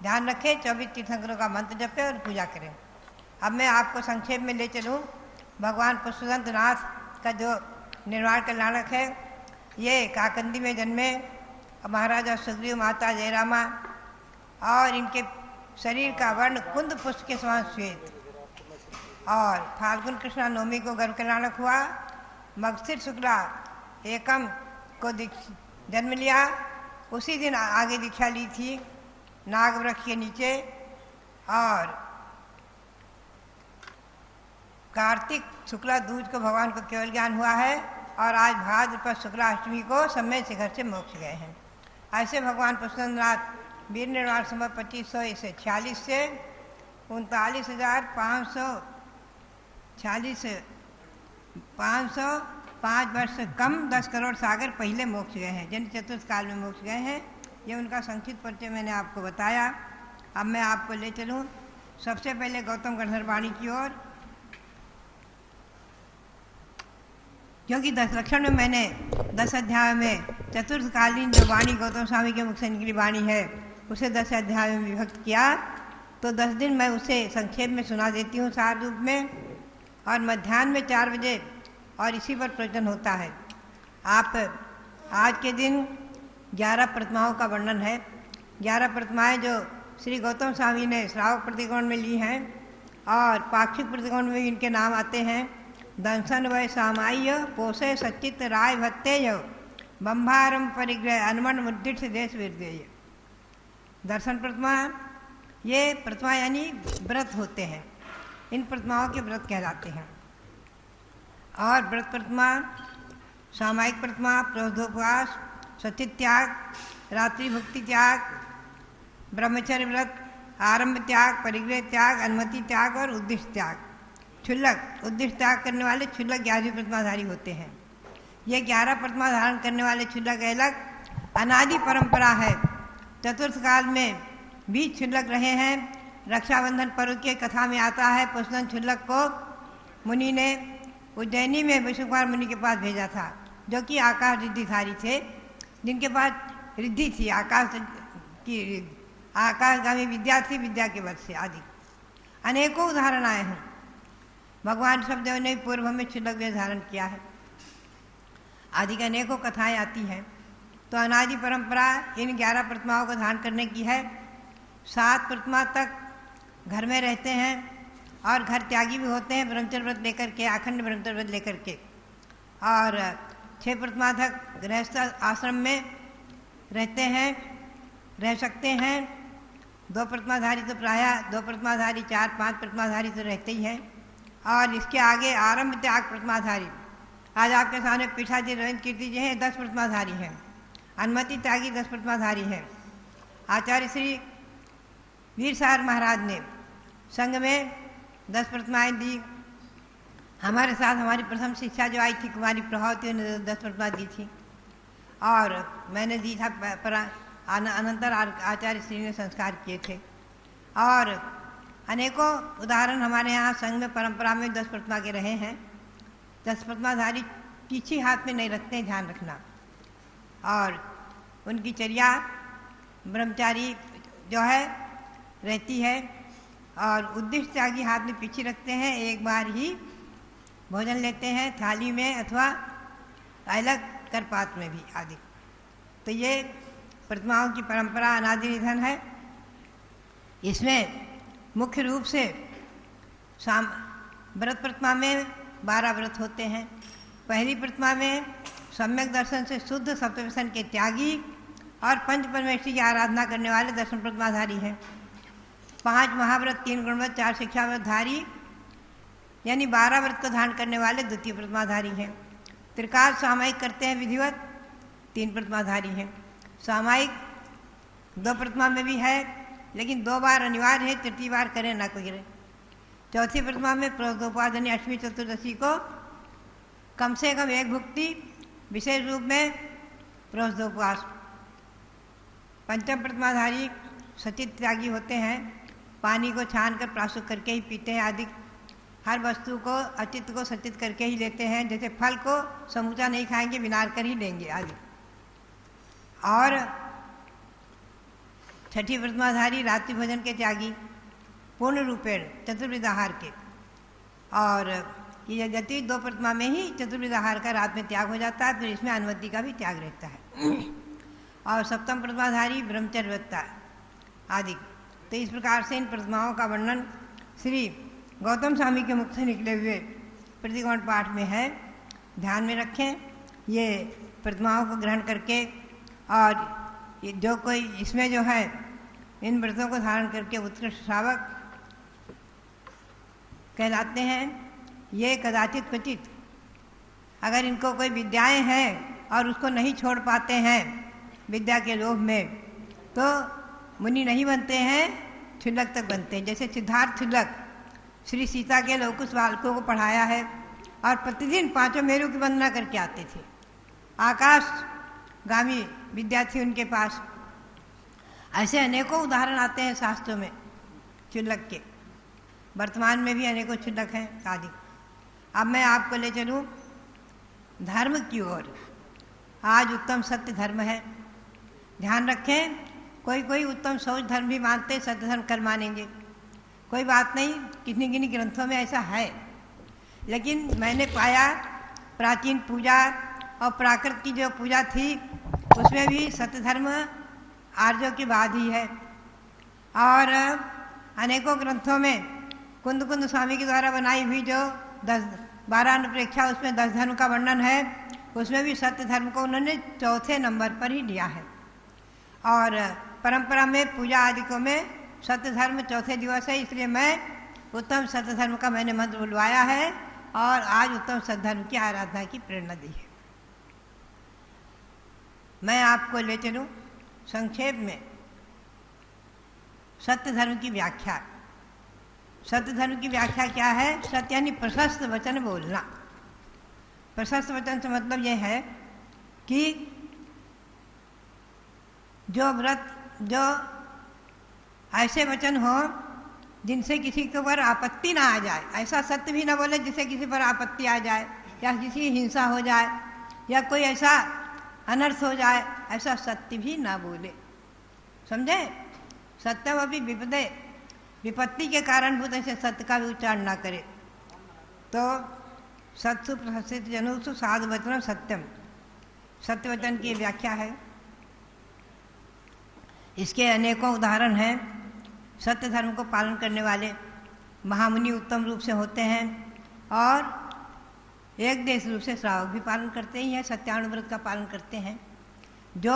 ध्यान रखें, 24 तीर्थंकरों का मंत्र जपें और पूजा करें। अब मैं आपको संक्षेप में ले चलूँ। भगवान पुष्पदंत नाथ का जो निर्वाण कल्याणक है, ये काकंदी में जन्मे महाराजा सुग्रीव, माता जयरामा, और इनके शरीर का वर्ण कुंद पुष्प के समान श्वेत। और फाल्गुन कृष्णा नवमी को गर्भ कल्याणक हुआ। मगशिर शुक्ला एकम को जन्म लिया। उसी दिन आगे दीक्षा ली थी नाग वृक्ष के नीचे। और कार्तिक शुक्ला दूज को भगवान को केवल ज्ञान हुआ है। और आज भाद्रपद शुक्ला अष्टमी को समय शिखर से मोक्ष गए हैं। ऐसे भगवान पुष्पनाथ वीर निर्वाण समय 2546 से 39,505 वर्ष कम 10 करोड़ सागर पहले मोक्ष गए हैं, जिन चतुर्थ काल में मोक्ष गए हैं। ये उनका संक्षिप्त परिचय मैंने आपको बताया। अब मैं आपको ले चलूँ सबसे पहले गौतम गंधर्व वाणी की ओर, क्योंकि 10 लक्षण में मैंने 10 अध्याय में चतुर्थकालीन जो वाणी गौतम स्वामी के मुख से निकली वाणी है उसे 10 अध्याय में विभक्त किया। तो 10 दिन मैं उसे संक्षेप में सुना देती हूँ सार रूप में। और मध्याह्न में 4 बजे और इसी पर प्रवचन होता है। आप आज के दिन 11 प्रतिमाओं का वर्णन है। 11 प्रतिमाएँ जो श्री गौतम स्वामी ने श्रावक प्रतिकोण में ली हैं और पाक्षिक प्रतिकोण में भी इनके नाम आते हैं। दंसन वै सामाय पोषे सच्चित राय भत्तेय बंभारम परिग्रह अनुमन मुद्दिष्ट देश विद्येय। दर्शन प्रतिमा, ये प्रतिमा यानी व्रत होते हैं, इन प्रतिमाओं के व्रत कहलाते हैं। और व्रत प्रतिमा, सामायिक प्रतिमा, प्रबोधोपवास, सचित त्याग, रात्रि भक्ति त्याग, ब्रह्मचर्य व्रत, आरंभ त्याग, परिग्रह त्याग, अनुमति त्याग और उद्दिष्ट त्याग। क्षुल्लक, उद्दिष्ट त्याग करने वाले क्षुल्लक 11 प्रतिमाधारी होते हैं। ये 11 प्रतिमा धारण करने वाले क्षुल्लक अलग अनादि परंपरा है। चतुर्थ काल में भी क्षुल्लक रहे हैं। रक्षाबंधन पर्व के कथा में आता है, पुष्पन क्षुल्लक को मुनि ने उज्जैनी में विष्णु कुमार मुनि के पास भेजा था, जो कि आकाश रिद्धिधारी थे, जिनके पास रिद्धि थी, आकाशगामी विद्या थी, विद्या के वर्ष से आदि अनेकों उदाहरण आए हैं। भगवान शब्देव ने पूर्व में क्षुल्लक वेश धारण किया है, आदि की अनेकों कथाएं आती हैं। तो अनादि परंपरा इन 11 प्रतिमाओं को धारण करने की है। 7 प्रतिमा तक घर में रहते हैं और घर त्यागी भी होते हैं, ब्रह्मचर्य व्रत लेकर के, अखंड ब्रह्मचर्य व्रत लेकर के। और 6 प्रतिमा तक गृहस्थ आश्रम में रहते हैं, रह सकते हैं। 2 प्रतिमाधारी तो प्रायः 2 प्रतिमाधारी, 4-5 प्रतिमाधारी तो रहते ही हैं। और इसके आगे आरंभ त्याग प्रतिमाधारी, आज आपके सामने पीठाजी रविंद्र कीर्ति जी हैं, 10 प्रतिमाधारी हैं। अनुमति त्यागी 10 प्रतिमाधारी हैं। आचार्य श्री वीर सार महाराज ने संघ में 10 प्रतिमाएँ दी। हमारे साथ हमारी प्रथम शिक्षा जो आई थी कुमारी प्रभावती ने 10 प्रतिमा दी थी, और मैंने दी था अनंतर आचार्य श्री ने संस्कार किए थे। और अनेकों उदाहरण हमारे यहाँ संघ में परंपरा में 10 प्रतिमा के रहे हैं। 10 प्रतिमाधारी किसी हाथ में नहीं रखते हैं, ध्यान रखना। और उनकी चर्या ब्रह्मचारी जो है रहती है। और उद्दिष्ट त्यागी हाथ में पीछे रखते हैं, एक बार ही भोजन लेते हैं, थाली में अथवा अलग करपात में भी आदि। तो ये प्रतिमाओं की परंपरा अनादि निधन है। इसमें मुख्य रूप से व्रत प्रतिमा में 12 व्रत होते हैं। पहली प्रतिमा में सम्यक दर्शन से शुद्ध सप्तव्यसन के त्यागी और पंच परमेश्वरी की आराधना करने वाले दर्शन प्रतिमाधारी हैं। 5 महाव्रत, 3 गुणव्रत, 4 शिक्षाव्रत धारी यानी 12 व्रत को धारण करने वाले द्वितीय प्रतिमाधारी हैं। त्रिकाल सामायिक करते हैं विधिवत, 3 प्रतिमाधारी हैं। सामायिक 2 प्रतिमा में भी है, लेकिन 2 बार अनिवार्य है, तृतीय बार करें ना कोई करे। चौथी प्रतिमा में प्रदोपादनी अष्टमी चतुर्दशी को कम से कम 1 भुक्ति, विशेष रूप में प्रदोपवास। पंचम प्रतिमाधारी सचित त्यागी होते हैं, पानी को छान कर प्राशुक करके ही पीते हैं आदि। हर वस्तु को अचित को सचित करके ही लेते हैं, जैसे फल को समूचा नहीं खाएंगे, विनार कर ही लेंगे आदि। और छठी प्रतिमाधारी रात्रि भोजन के त्यागी, पूर्ण रूपेण चतुर्विध आहार के। और ये यदि 2 प्रतिमा में ही चतुर्विध आहार का रात में त्याग हो जाता है, फिर इसमें अनुमति का भी त्याग रहता है। और सप्तम प्रतिमाधारी ब्रह्मचर्यवत्ता आदि। तो इस प्रकार से इन प्रतिमाओं का वर्णन श्री गौतम स्वामी के मुख से निकले हुए प्रतिकोण पाठ में है। ध्यान में रखें, ये प्रतिमाओं को ग्रहण करके, और जो कोई इसमें जो है इन व्रतों को धारण करके उत्कृष्ट श्रावक कहलाते हैं। ये कदाचित क्वचित अगर इनको कोई विद्याएं हैं और उसको नहीं छोड़ पाते हैं विद्या के लोभ में, तो मुनि नहीं बनते हैं, क्षुल्लक तक बनते हैं। जैसे सिद्धार्थ क्षुल्लक श्री सीता के लवकुश बालकों को पढ़ाया है और प्रतिदिन 5 मेरु की वंदना करके आते थे। आकाशगामी विद्या थी उनके पास। ऐसे अनेकों उदाहरण आते हैं शास्त्रों में क्षुल्लक के। वर्तमान में भी अनेकों क्षुल्लक हैं आदि। अब मैं आपको ले चलूँ धर्म की ओर। आज उत्तम सत्य धर्म है। ध्यान रखें, कोई कोई उत्तम सोच धर्म भी मानते, सत्य धर्म कल मानेंगे, कोई बात नहीं। कितनी किन्हीं ग्रंथों में ऐसा है, लेकिन मैंने पाया प्राचीन पूजा और प्राकृत की जो पूजा थी उसमें भी सत्य धर्म आर्यों के बाद ही है। और अनेकों ग्रंथों में कुंद कुंद स्वामी के द्वारा बनाई हुई जो 12 अनुप्रेक्षा उसमें 10 धर्म का वर्णन है, उसमें भी सत्य धर्म को उन्होंने चौथे नंबर पर ही लिया है। और परंपरा में पूजा आदिकों में सत्य धर्म चौथे दिवस है, इसलिए मैं उत्तम सत्य धर्म का मैंने मंत्र बुलवाया है और आज उत्तम सत्य धर्म की आराधना की प्रेरणा दी है। मैं आपको ले चलूं संक्षेप में सत्य धर्म की व्याख्या। सत्य धर्म की व्याख्या क्या है? सत्य यानी प्रशस्त वचन बोलना। प्रशस्त वचन से मतलब यह है कि जो व्रत जो ऐसे वचन हो जिनसे किसी के ऊपर आपत्ति ना आ जाए, ऐसा सत्य भी ना बोले जिससे किसी पर आपत्ति आ जाए या किसी हिंसा हो जाए या कोई ऐसा अनर्थ हो जाए, ऐसा सत्य भी ना बोले। समझे? सत्यम अभी विपदे, विपत्ति के कारणभूत ऐसे सत्य का भी उच्चारण ना करे। तो सत्सु प्रसिद्ध जनुसु साधु वचन सत्यम, सत्य वचन की व्याख्या है। इसके अनेकों उदाहरण हैं। सत्य धर्म को पालन करने वाले महामुनि उत्तम रूप से होते हैं और एक देश रूप से श्रावक भी पालन करते ही हैं, सत्यानुव्रत का पालन करते हैं। जो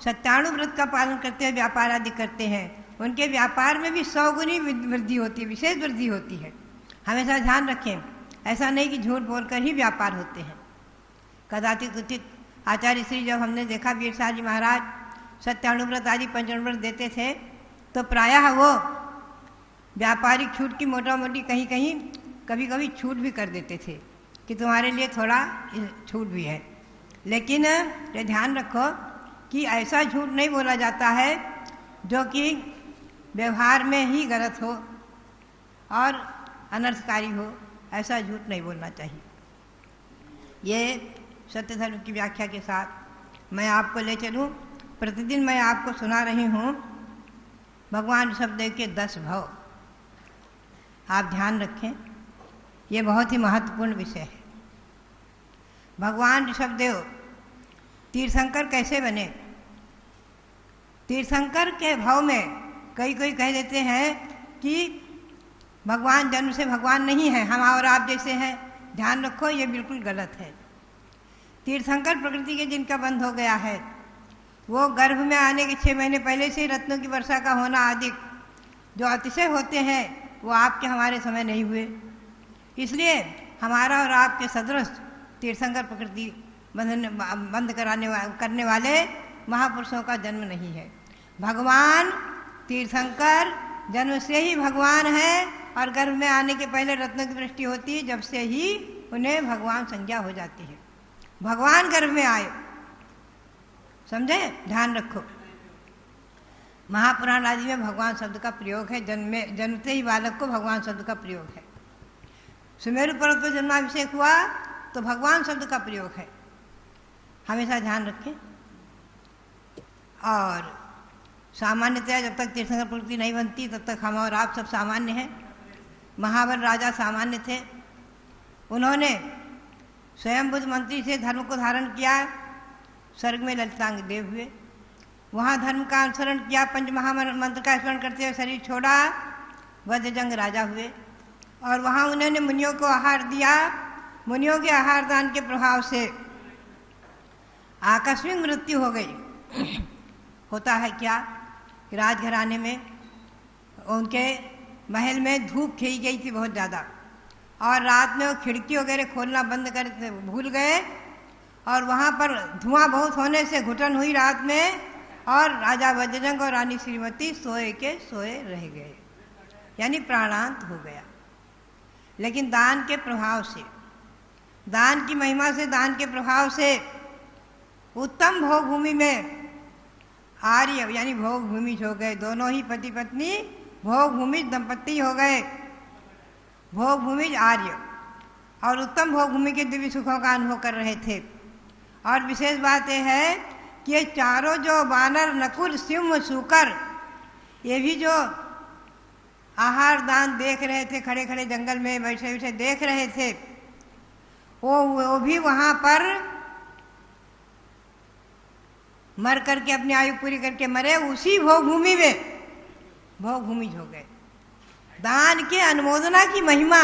सत्यानुव्रत का पालन करते हैं, व्यापार आदि करते हैं, उनके व्यापार में भी 100 गुनी वृद्धि होती है, विशेष वृद्धि होती है। हमेशा ध्यान रखें, ऐसा नहीं कि झूठ बोलकर ही व्यापार होते हैं। कदाचित उचित आचार्य श्री जब हमने देखा वीर शाह जी महाराज सत्यानुव्रत आदि पंचानुव्रत देते थे तो प्रायः वो व्यापारिक छूट की मोटा मोटी कहीं कहीं कभी कभी छूट भी कर देते थे कि तुम्हारे लिए थोड़ा छूट भी है। लेकिन ये ध्यान रखो कि ऐसा झूठ नहीं बोला जाता है जो कि व्यवहार में ही गलत हो और अनर्थकारी हो, ऐसा झूठ नहीं बोलना चाहिए। ये सत्य धर्म की व्याख्या के साथ मैं आपको ले चलूं। प्रतिदिन मैं आपको सुना रही हूँ भगवान ऋषभदेव के 10 भव। आप ध्यान रखें, ये बहुत ही महत्वपूर्ण विषय है। भगवान ऋषभदेव तीर्थंकर कैसे बने? तीर्थंकर के भाव में कई कह देते हैं कि भगवान जन्म से भगवान नहीं है, हम और आप जैसे हैं। ध्यान रखो, ये बिल्कुल गलत है। तीर्थंकर प्रकृति के जिनका बंध हो गया है, वो गर्भ में आने के 6 महीने पहले से ही रत्नों की वर्षा का होना आदि जो अतिशय होते हैं वो आपके हमारे समय नहीं हुए। इसलिए हमारा और आपके सदृश तीर्थंकर प्रकृति बंद करने वाले महापुरुषों का जन्म नहीं है। भगवान तीर्थंकर जन्म से ही भगवान है और गर्भ में आने के पहले रत्नों की वृष्टि होती है, जब से ही उन्हें भगवान संज्ञा हो जाती है। भगवान गर्भ में आए, समझे? ध्यान रखो, महापुराण आदि में भगवान शब्द का प्रयोग है। जन्मते ही बालक को भगवान शब्द का प्रयोग है। सुमेरु पर्वत पर जन्माभिषेक हुआ तो भगवान शब्द का प्रयोग है, हमेशा ध्यान रखें। और सामान्यतया जब तक तीर्थंकर प्रकृति नहीं बनती तब तक हम और आप सब सामान्य हैं। महाबल राजा सामान्य थे, उन्होंने स्वयं बुद्ध मंत्री से धर्म को धारण किया, स्वर्ग में ललितांग देव हुए। वहाँ धर्म का अनुसरण किया, पंच महामंत्र का स्मरण करते हुए शरीर छोड़ा, वज्रजंग राजा हुए। और वहाँ उन्होंने मुनियों को आहार दिया। मुनियों के आहार दान के प्रभाव से आकस्मिक मृत्यु हो गई। होता है क्या, राजघराने में उनके महल में धूप खिंच गई थी बहुत ज़्यादा, और रात में वो खिड़की वगैरह खोलना बंद कर भूल गए और वहाँ पर धुआं बहुत होने से घुटन हुई रात में, और राजा वज्रजंग और रानी श्रीमती सोए के सोए रह गए, यानी प्राणांत हो गया। लेकिन दान के प्रभाव से, दान की महिमा से, दान के प्रभाव से उत्तम भोग भूमि में आर्य यानी भोग भूमि हो गए। दोनों ही पति पत्नी भोग भूमि दंपति हो गए, भोग भूमि आर्य, और उत्तम भोग भूमि के दिव्य सुखों का अनुभव कर रहे थे। और विशेष बात यह है कि ये चारों जो वानर नकुल सिंह सूकर, ये भी जो आहार दान देख रहे थे, खड़े खड़े जंगल में बैठे बैठे देख रहे थे, वो भी वहां पर मर करके अपनी आयु पूरी करके मरे, उसी भोगभूमि में भोगभूमिज हो गए। दान के अनुमोदना की महिमा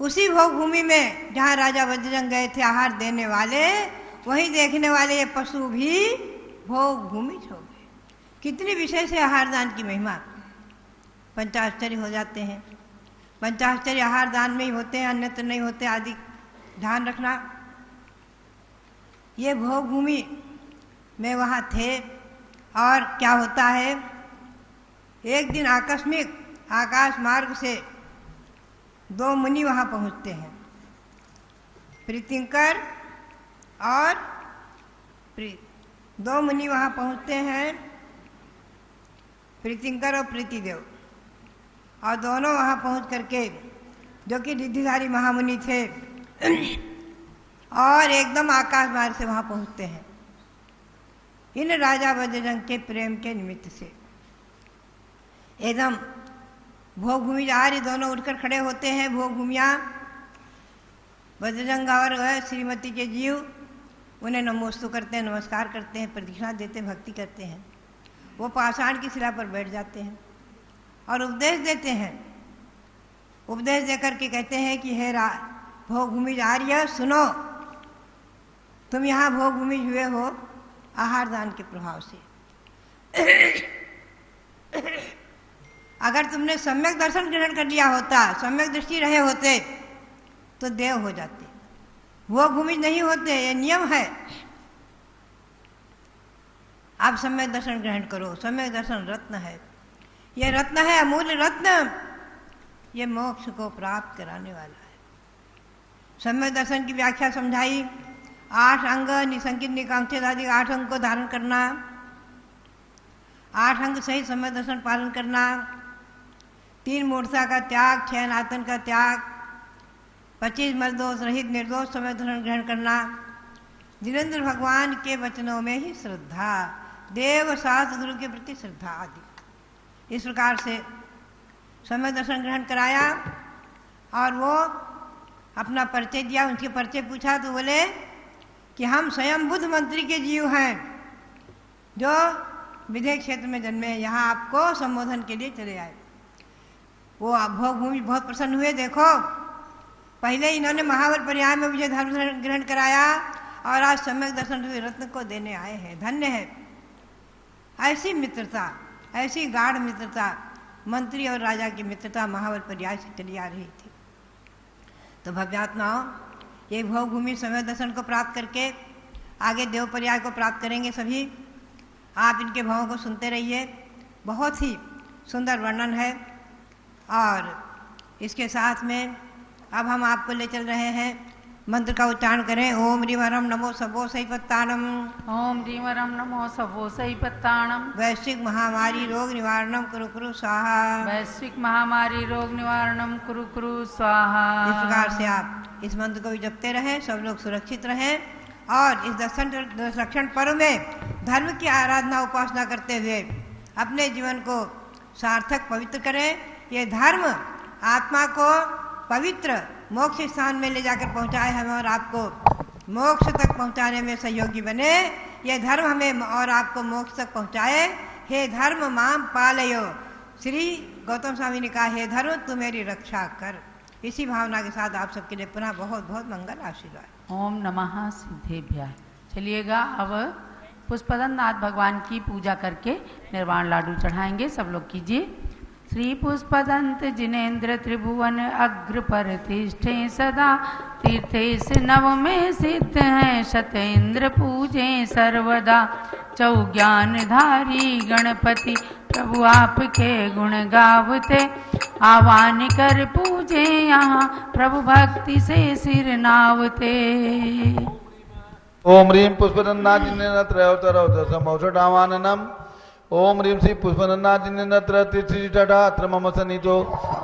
उसी भोगभूमि में जहाँ राजा वज्रजंग गए थे आहार देने वाले, वहीं देखने वाले ये पशु भी भोगभूमिज हो गए। कितनी विशेष है आहार दान की महिमा। पंचाश्चर्य हो जाते हैं। पंचाश्चर्य आहार दान में ही होते हैं, अन्यत्र नहीं होते आदि ध्यान रखना। ये भोगभूमि में वहाँ थे और क्या होता है, एक दिन आकस्मिक आकाश मार्ग से दो मुनि वहाँ पहुँचते हैं, प्रीतिंकर और दो मुनि वहाँ पहुँचते हैं, प्रीतिंकर और प्रीतिदेव। और दोनों वहाँ पहुँच करके, जो कि रिद्धिधारी महामुनि थे, और एकदम आकाश मार्ग से वहाँ पहुँचते हैं इन राजा वज्रजंग के प्रेम के निमित्त से। एकदम भोगभूमि आर्य दोनों उठकर खड़े होते हैं। भोगभूमियाँ वज्रजंग और श्रीमती के जीव उन्हें नमोस्तु करते हैं, नमस्कार करते हैं, प्रदक्षिणा देते हैं, भक्ति करते हैं। वो पाषाण की शिला पर बैठ जाते हैं और उपदेश देते हैं। उपदेश देकर के कहते हैं कि हे भोगभूमि आर्य सुनो, तुम यहाँ भोगभूमि हुए हो आहार दान के प्रभाव से। अगर तुमने सम्यक दर्शन ग्रहण कर लिया होता, सम्यक दृष्टि रहे होते, तो देव हो जाते। भोगभूमि नहीं होते, ये नियम है। आप सम्यक दर्शन ग्रहण करो। सम्यक दर्शन रत्न है, ये रत्न है, अमूल्य रत्न, ये मोक्ष को प्राप्त कराने वाला है। सम्यक दर्शन की व्याख्या समझाई। 8 अंग निसंकित निकांक्षित आदि 8 अंग को धारण करना, 8 अंग सही सम्यक दर्शन पालन करना, 3 मूर्छा का त्याग, 6 नातन का त्याग, 25 मलदोष रहित निर्दोष सम्यक दर्शन ग्रहण करना, जिनेंद्र भगवान के वचनों में ही श्रद्धा, देव शास्त्र गुरु के प्रति श्रद्धा आदि। इस प्रकार से सम्यक दर्शन ग्रहण कराया और वो अपना परिचय दिया। उनके परिचय पूछा तो बोले कि हम स्वयं बुद्ध मंत्री के जीव हैं जो विदेह क्षेत्र में जन्मे, यहाँ आपको संबोधन के लिए चले आए। वो भोगभूमि बहुत प्रसन्न हुए। देखो, पहले इन्होंने महावर पर्याय में मुझे धर्म ग्रहण कराया और आज सम्यक दर्शन रत्न को देने आए हैं, धन्य है। ऐसी मित्रता, ऐसी गाढ़ मित्रता, मंत्री और राजा की मित्रता महावर पर्याय से चली आ रही थी। तो भव्यात्माओं, ये भोगभूमि सम्यक दर्शन को प्राप्त करके आगे देव पर्याय को प्राप्त करेंगे सभी। आप इनके भावों को सुनते रहिए, बहुत ही सुंदर वर्णन है। और इसके साथ में अब हम आपको ले चल रहे हैं, मंत्र का उच्चारण करें। ओम ह्रीवरम नमो सबो सहीपत्ताणम। ओम ह्रीवरम नमो सबो सहीपत्ताणम। वैश्विक महामारी रोग निवारणम कुरु कुरु स्वाहा। वैश्विक महामारी रोग निवारणम कुरु कुरु स्वाहा। इस प्रकार से आप इस मंत्र को भी जपते रहें, सब लोग सुरक्षित रहें और इस दशलक्षण पर्व में धर्म की आराधना उपासना करते हुए अपने जीवन को सार्थक पवित्र करें। ये धर्म आत्मा को पवित्र मोक्ष स्थान में ले जाकर पहुंचाए, हमें और आपको मोक्ष तक पहुंचाने में सहयोगी बने। ये धर्म हमें और आपको मोक्ष तक पहुंचाए। हे धर्म माम पालयो। श्री गौतम स्वामी ने कहा, हे धर्म तू मेरी रक्षा कर। इसी भावना के साथ आप सबके लिए पुनः बहुत बहुत मंगल आशीर्वाद। ओम नमः सिद्धेभ्यः। चलिएगा, अब पुष्पदन नाथ भगवान की पूजा करके निर्वाण लाडू चढ़ाएंगे। सब लोग कीजिए। श्री पुष्पदंत जिनेन्द्र त्रिभुवन अग्र पर तिष्ठे सदा, तीर्थेश नव में सिद्ध हैं शत इंद्र पूजे सर्वदा। चौज्ञानधारी गणपति प्रभु आपके गुण गावते, आह्वान कर पूजे यहाँ प्रभु भक्ति से सिर नावते। ओम ह्रीं पुष्पदन्नाथ जिनेन्द्र त्रयोतर समौषधावाननम ओम ह्रीं श्री पुष्पनन्नाजिनेन्द्र तिथिटठात्र मम सन्निधो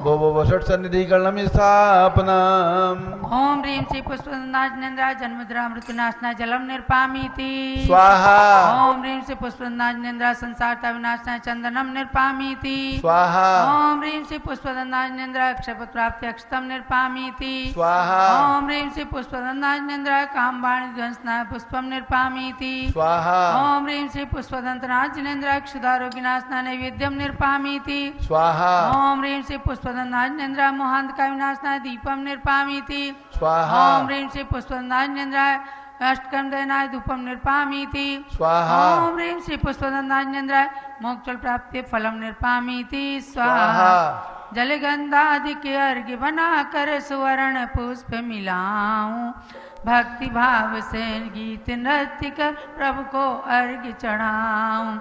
भो षट सन्निधि कलम स्थापनम। ओम ह्रीं श्री पुष्पदंताजिनेन्द्र जन्मद्रा मृत्युनाशना जलम निर्पामीति स्वाहा। ओम ह्रीं श्री पुष्पदंताजिनेन्द्र संसारता विनाशना चंदनम निर्पामीति स्वाहा। ओम ह्रीं श्री पुष्पदंताजिनेन्द्र अक्षयपद प्राप्ति अक्षतम निर्पामीति स्वाहा। ओम ह्रीं श्री पुष्पदंताजिनेन्द्र कामवाणी ध्वंसना पुष्पम निर्पामीति स्वाहा। ओम ह्रीं श्री पुष्पदंतनाजिनेन्द्र क्षुधारोगिनाशना नैवेद्यम निर्पामीति स्वाहा। ओम ह्रीं श्री पुष्पदंताजिनेन्द्र मोहांधका विनाशना दीपम निर्पामीति स्वाहा। ओम ह्रीं श्री पुष्पदंताजिनेन्द्र अष्टकंदनाय धूपम निर्पामीति स्वाहा। ओम ह्रीं श्री पुष्पदंताजिनेन्द्र मोक्षफल प्राप्ति फलम निर्पामीति स्वाहा। जलगंधादि अर्घ्य बनाकर सुवर्ण पुष्प मिलाऊं, भक्ति भाव से गीत नृत्य कर प्रभु को अर्घ्य चढ़ाऊं।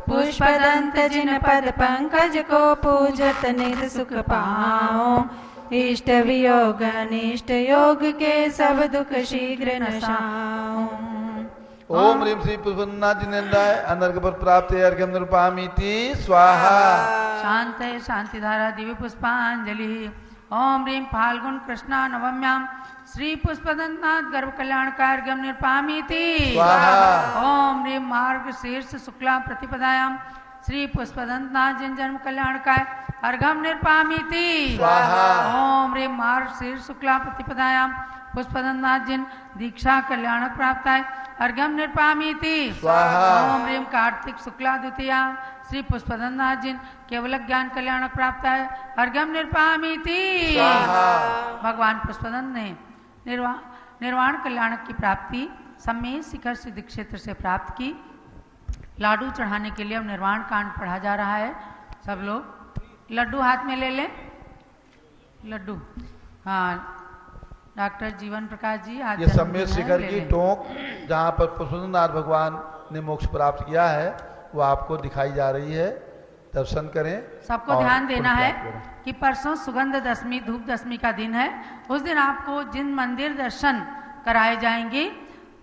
पुष्पदंत जिन पद पंकज को पूजत नित सुख पाओ, इष्ट वियोग अनिष्ट योग के सब दुख शीघ्र नशाओ। ओम ह्रीं श्री पुष्पन्नाजिनेन्द्राय अनर्घ पर प्राप्त अर्घ्यम निर्पामीति स्वाहा। शांत शांतिधारा दिव्य पुष्पांजलि। ओम ह्रीं फाल्गुन कृष्णा नवम्यां श्री पुष्पदंतनाथ गर्भ कल्याणकार्यम निर्पामीति स्वाहा। ओम ह्रीं मार्ग शीर्ष शुक्ला प्रतिपदायां श्री पुष्पदंतनाथ जिन जन्म कल्याणकाय अर्घम निर्पामीति स्वाहा। ओम ह्रीं मार्ग शीर्ष शुक्ला प्रतिपदायां पुष्पदंतनाथ जिन दीक्षा कल्याणक प्राप्ताय अर्घम निर्पामीति स्वाहा। ओम ह्रीं कार्तिक शुक्ला द्वितीया श्री पुष्पदंतनाथ जिन केवल ज्ञान कल्याणक प्राप्ताय अर्घम निर्पामीति स्वाहा। भगवान पुष्पदंत ने निर्वाण कल्याणक की प्राप्ति सम्मेद शिखर सिद्धि क्षेत्र से प्राप्त की। लाडू चढ़ाने के लिए अब निर्वाण कांड पढ़ा जा रहा है। सब लोग लड्डू हाथ में ले लें। लड्डू, हाँ, डॉक्टर जीवन प्रकाश जी आज ये सम्मेद शिखर की टोंक जहाँ पर पुष्पदंतनाथ भगवान ने मोक्ष प्राप्त किया है वो आपको दिखाई जा रही है, दर्शन करें। सबको और ध्यान देना पुण्य है प्राप्त करें। कि परसों सुगंध दशमी धूप दशमी का दिन है। उस दिन आपको जिन मंदिर दर्शन कराए जाएंगे,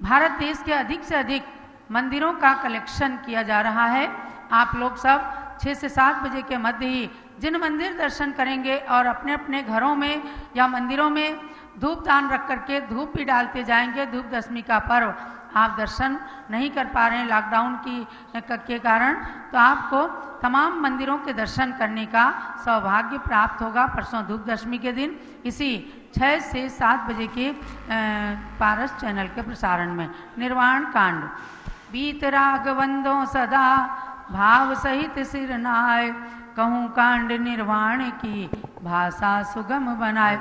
भारत देश के अधिक से अधिक मंदिरों का कलेक्शन किया जा रहा है। आप लोग सब 6 से 7 बजे के मध्य ही जिन मंदिर दर्शन करेंगे और अपने अपने घरों में या मंदिरों में धूप दान रख करके धूप भी डालते जाएंगे। धूप दशमी का पर्व आप दर्शन नहीं कर पा रहे हैं लॉकडाउन के कारण, तो आपको तमाम मंदिरों के दर्शन करने का सौभाग्य प्राप्त होगा परसों धूप दशमी के दिन इसी 6 से 7 बजे के पारस चैनल के प्रसारण में। निर्वाण कांड। बीत राग वंदो सदा भाव सहित सिर नाय, कहूँ कांड निर्वाण की भाषा सुगम बनाए।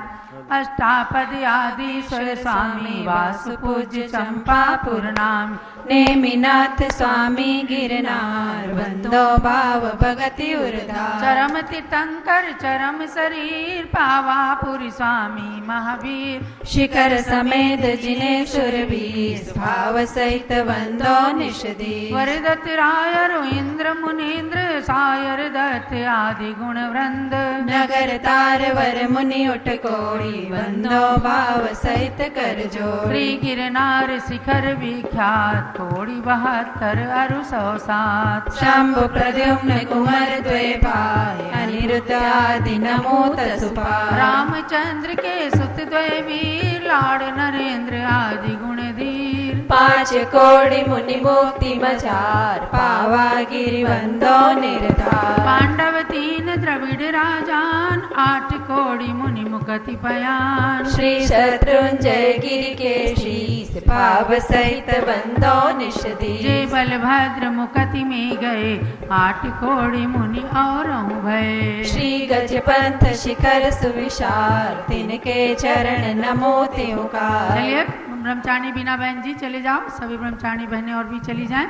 अष्टापद आदि स्वर स्वामी वासु पूज्य चंपापुर नाम, नेमिनाथ स्वामी गिरनार वंदो भाव भगति उर्धार। चरम तीर्थंकर चरम शरीर पावापुरी स्वामी महावीर, शिखर समेत जिने सुरवीर भाव सहित वंदो निषदीर। वरदत्त राय इंद्र मुनीन्द्र सायर दत्त आदि गुण वृंद, नगर तार वर मुनि उठ कोड़ी वंदो भाव सहित कर जोड़। श्री गिरनार शिखर विख्यात कोड़ी 72 अरु 107। शंभु प्रद्युम्न कुंवर द्वे भाई अनिरुद्ध आदि नमो तसुपाय। रामचंद्र के सुत द्वय वीर लाड़ नरेंद्र आदि गुण धीर। 5 कोड़ी मुनि मुक्ति मझार पावा गिरि वंदो निर्धार। पांडव 3 द्रविड़ राजान 8 कोड़ी मुनि मुक्ति पयान। श्री शत्रुंजय गिरि के शीस भाव सहित वंदो निषदीर। जय बलभद्र मुक्ति में गए 8 कोड़ी मुनि और भय। श्री गजपंथ शिखर सुविशाल तिनके चरण नमो त्योकार। चलिए ब्रह्मचारी बीना बहन जी चले जाओ, सभी ब्रह्मचारी बहनें और भी चली जाएं।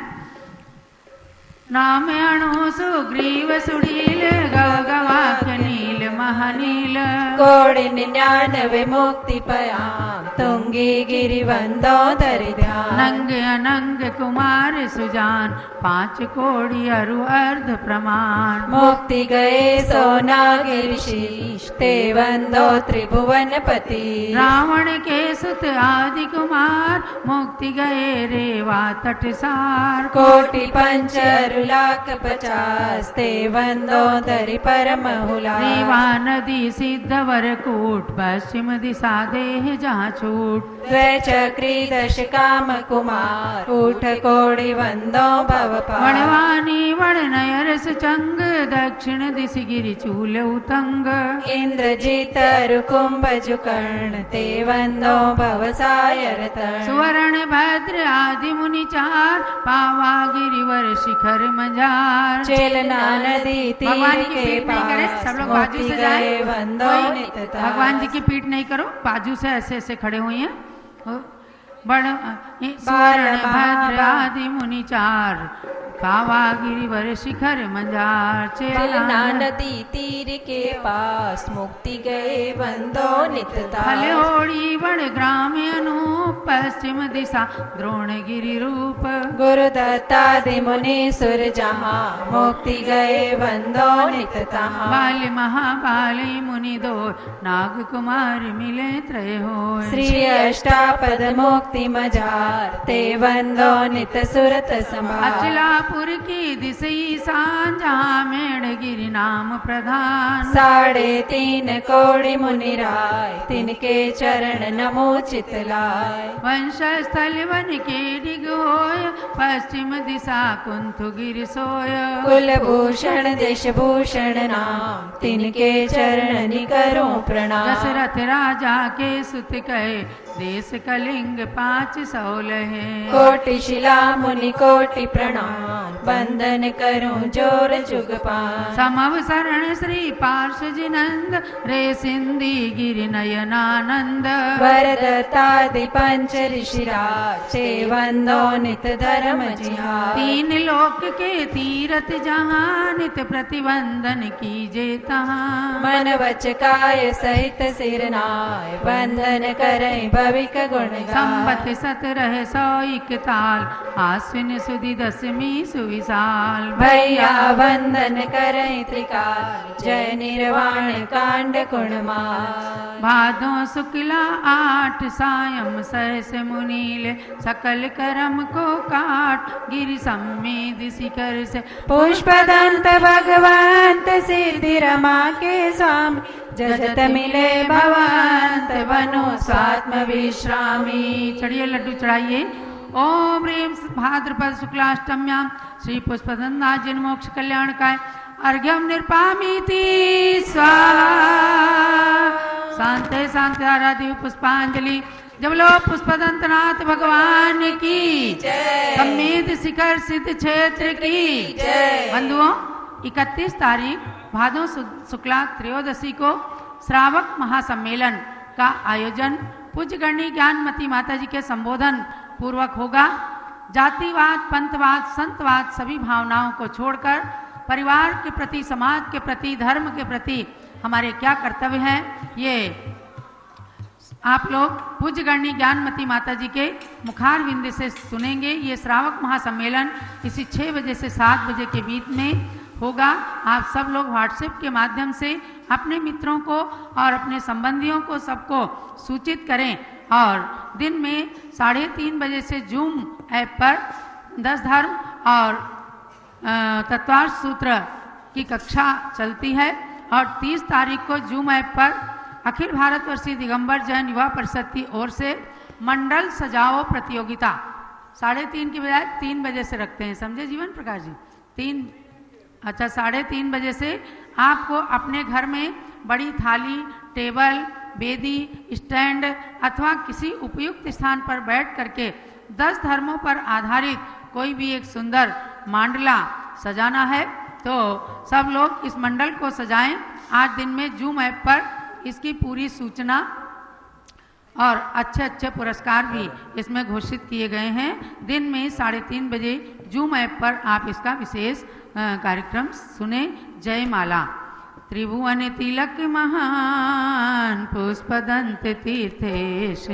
नाम अणु सुग्रीव सुडील गवाक्य नील महानील। कोड़ि 99 मुक्ति पयाम तुंगी गिरिवंदोदरि ध्यान नंग अनंग कुमार सुजान 5 कोड़ी अरु अर्ध प्रमाण मुक्ति गए सोना गिरिशीष ते वंदो त्रिभुवनपति रावण के सुत आदि कुमार मुक्ति गए रेवा तटसार कोटि पंच अरु लाख 50 ते वंदोदरि परमहुला रेवा नदी सिद्धवर कूट पश्चिम दिशा देह जहाँ छूट द्वैचक्री दश काम कुमार ऊठ कोड़ि वंदो भवपार वणवानी वण नयरस चंग दक्षिण दिशि गिरि चूल उतंग इंद्रजीत कुंभज कर्ण ते वंदो भवसायर सुवर्ण भद्र आदि मुनि चार पावा गिरिवर शिखर मजार चेलना नदी भगवान तीर की के पीठ नहीं करे, सब लोग बाजू से जाए। वंदो कोई नितता भगवान जी की पीठ नहीं करो, बाजू से ऐसे ऐसे खड़े हुए हैं। बड़ सुवर्ण भद्र आदि मुनि चार पावा गिरिवर शिखर मंजार चेलना नदी तीर के पास मुक्ति गए वंदो नितता हल्योड़ी बड़ ग्राम अनूप पश्चिम दिशा द्रोणगिरि रूप गुरु दत्तादि मुनि सुर जहाँ मुक्ति गए वंदो नितता बाल महाबाली मुनि दो नाग कुमार मिले त्रय हो श्री अष्टापद मुक्ति मजार ते वंदो नित सुरत संभार अचलापुर की दिशई सान जहाँ मेढ़गिरि नाम प्रधान 3.5 कोड़ि मुनि राय तिनके चरण नमो चितलाय वंश स्थल वन के डिग होय पश्चिम दिशा कुंथु गिर सोय कुलभूषण देशभूषण नाम तिनके चरण निकरो प्रणाम दशरथ राजा के सुत कहे देश कलिंग 500 लहे कोटि शिला मुनि कोटि प्रणाम वंदन करूं जोर जुग पान समव शरण श्री पार्षद नंद रे सिंधी गिरि नयनानंद वरदत्तादि पंच ऋषिराज ते वंदो नित धर्म जिहार 3 लोक के तीरथ जहाँ नित प्रतिबंधन कीजे तहाँ मन वच काय सहित सिर नाय वंदन करई भविक गुण संबत 17 ताल आश्विन सुदी दशमी सुविशाल भैया वंदन करई त्रिकाल जय निर्वाण कांड कुणमाल भादो शुक्ला 8 सायं सहस मुनीले सकल करम को काट गिरि सम्मेद शिखर से पुष्पदंत भगवंत सिद्धि रमा के स्वामी जजत मिले भवंत बनो स्वात्म विश्रामी चढ़िए लड्डू चढ़ाइए। ओम ह्रीं भाद्रपद शुक्लाष्टम्यां श्री पुष्पदंत जिन मोक्ष कल्याणकाय अर्घ्यम निर्पामीति स्वाहा शांते शांति आराध्य पुष्पांजलि। जब लो पुष्पदंतनाथ भगवान की सम्मेद शिखर सिद्ध क्षेत्र की बंधुओं 31 तारीख भादो शुक्ला त्रयोदशी को श्रावक महासम्मेलन का आयोजन पूज्य गणनी ज्ञानमती माता जी के संबोधन पूर्वक होगा। जातिवाद, पंथवाद, संतवाद सभी भावनाओं को छोड़कर परिवार के प्रति, समाज के प्रति, धर्म के प्रति हमारे क्या कर्तव्य हैं, ये आप लोग पूज्य गणनी ज्ञानमती माता जी के मुखार बिंद से सुनेंगे। ये श्रावक महासम्मेलन इसी 6 बजे से 7 बजे के बीच में होगा। आप सब लोग व्हाट्सएप के माध्यम से अपने मित्रों को और अपने संबंधियों को सबको सूचित करें और दिन में 3:30 बजे से जूम ऐप पर 10 धर्म और तत्वार्थ सूत्र की कक्षा चलती है और 30 तारीख को जूम ऐप पर अखिल भारतवर्षीय दिगंबर जैन युवा परिषद की ओर से मंडल सजाओ प्रतियोगिता 3:30 की बजाय 3 बजे से रखते हैं, समझे जीवन प्रकाश जी? 3:30 बजे से आपको अपने घर में बड़ी थाली, टेबल, बेदी, स्टैंड अथवा किसी उपयुक्त स्थान पर बैठ करके 10 धर्मों पर आधारित कोई भी एक सुंदर मांडला सजाना है। तो सब लोग इस मंडल को सजाएं। आज दिन में जूम ऐप पर इसकी पूरी सूचना और अच्छे अच्छे पुरस्कार भी इसमें घोषित किए गए हैं। दिन में 3:30 बजे जूम ऐप पर आप इसका विशेष कार्यक्रम सुने। जय माला। त्रिभुवन तिलक महान पुष्पदंत तीर्थेश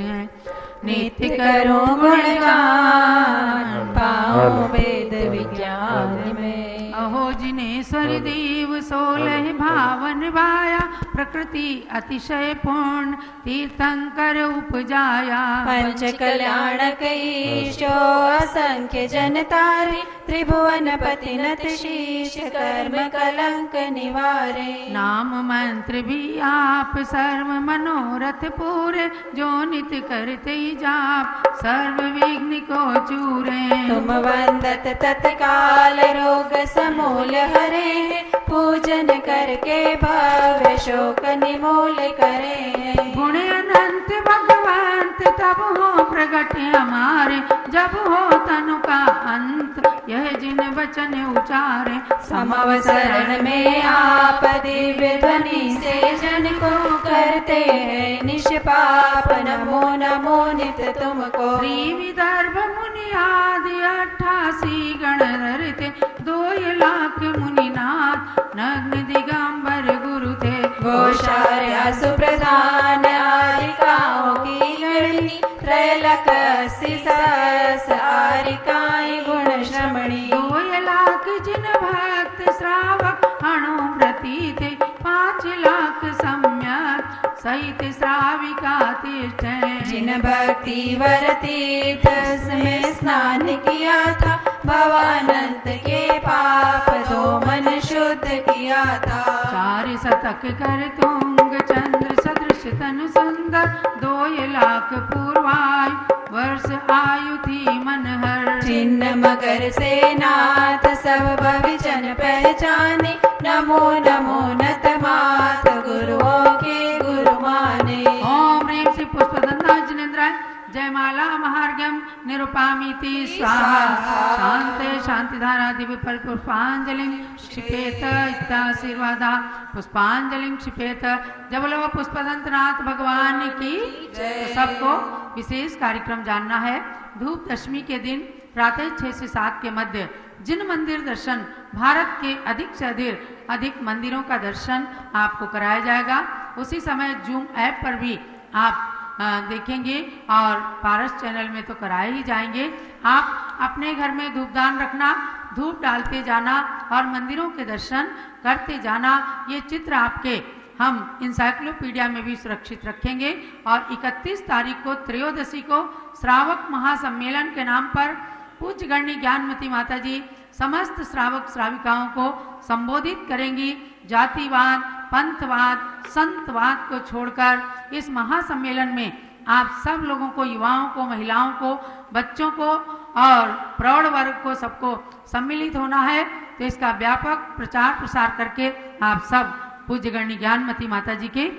नित्य करो गुणगान पाओ वेद विज्ञान में। अहो जिनेश्वरी देव 16 भावन बाया प्रकृति अतिशय पूर्ण तीर्थंकर उपजाया। पंच कल्याणक ईशो असंख्य जन तारे त्रिभुवन पति नत शीश कर्म कलंक निवारे। नाम मंत्र भी आप सर्व मनोरथ पूरे जो नित्य करते जाप सर्व विघ्न को चूरे। तुम वंदत तत्काल रोग समूल हरे पूजन करके भव शोक निमूल करे। गुण अनंत भगवंत तब हो प्रगट हमारे जब हो तनु का अंत यह जिन वचन उचारे। समवसरण में आप दिव्य ध्वनि से जन को करते हैं निष्पाप नमो नमो नित तुमको। श्री विदर्भ मुनि आदि 88 गण धरते 2 लाख मुनिनाथ नग्न दिगंबर गुरु थे। घोषार्य सुप्रधान आरिकाओं की गणनी त्रैलक 80 सहस्र आरिकाएं गुण श्रमणी। 2 लाख जिन भक्त श्रावक अणुव्रती थे 5 लाख सम्यक सहित श्राविका तीर्थ। जिन भक्ति वर तीर्थ में स्नान किया था भवानंत के पाप दो मन शुद्ध किया था। 4 शतक कर तुंग चंद्र सदृश तन सुंदर 2 लाख पूर्वायु वर्ष आयु थी मनहर। चिन्ह मगर से नाथ सब भविजन पहचाने नमो नमो नत मात गुरुओं के गुरु माने। ओम ह्रीं श्री पुष्पदंता जिनेन्द्राय जयमाला महार्घ्यम निरुपामीति स्वाहा। शांते शांतिधारा दिव्य पर पुष्पांजलि क्षिपेत इत्याशीर्वादा पुष्पांजलि क्षिपेत। जब बोलो पुष्पदंतनाथ भगवान की तो सबको विशेष कार्यक्रम जानना है। धूप दशमी के दिन प्रातः 6 से 7 के मध्य जिन मंदिर दर्शन भारत के अधिक से अधिक मंदिरों का दर्शन आपको कराया जाएगा। उसी समय जूम ऐप पर भी आप देखेंगे और पारस चैनल में तो कराए ही जाएंगे। आप अपने घर में धूपदान रखना धूप डालते जाना और मंदिरों के दर्शन करते जाना। ये चित्र आपके हम इंसाइक्लोपीडिया में भी सुरक्षित रखेंगे। और 31 तारीख को त्रयोदशी को श्रावक महासम्मेलन के नाम पर पूज्य गण्य ज्ञानमती माता जी समस्त श्रावक श्राविकाओं को संबोधित करेंगी। जातिवाद पंथवाद संतवाद को छोड़कर इस महासम्मेलन में आप सब लोगों को युवाओं को महिलाओं को बच्चों को और प्रौढ़ वर्ग को सबको सम्मिलित होना है। तो इसका व्यापक प्रचार प्रसार करके आप सब पूज्य गण्य ज्ञानमती माता जी के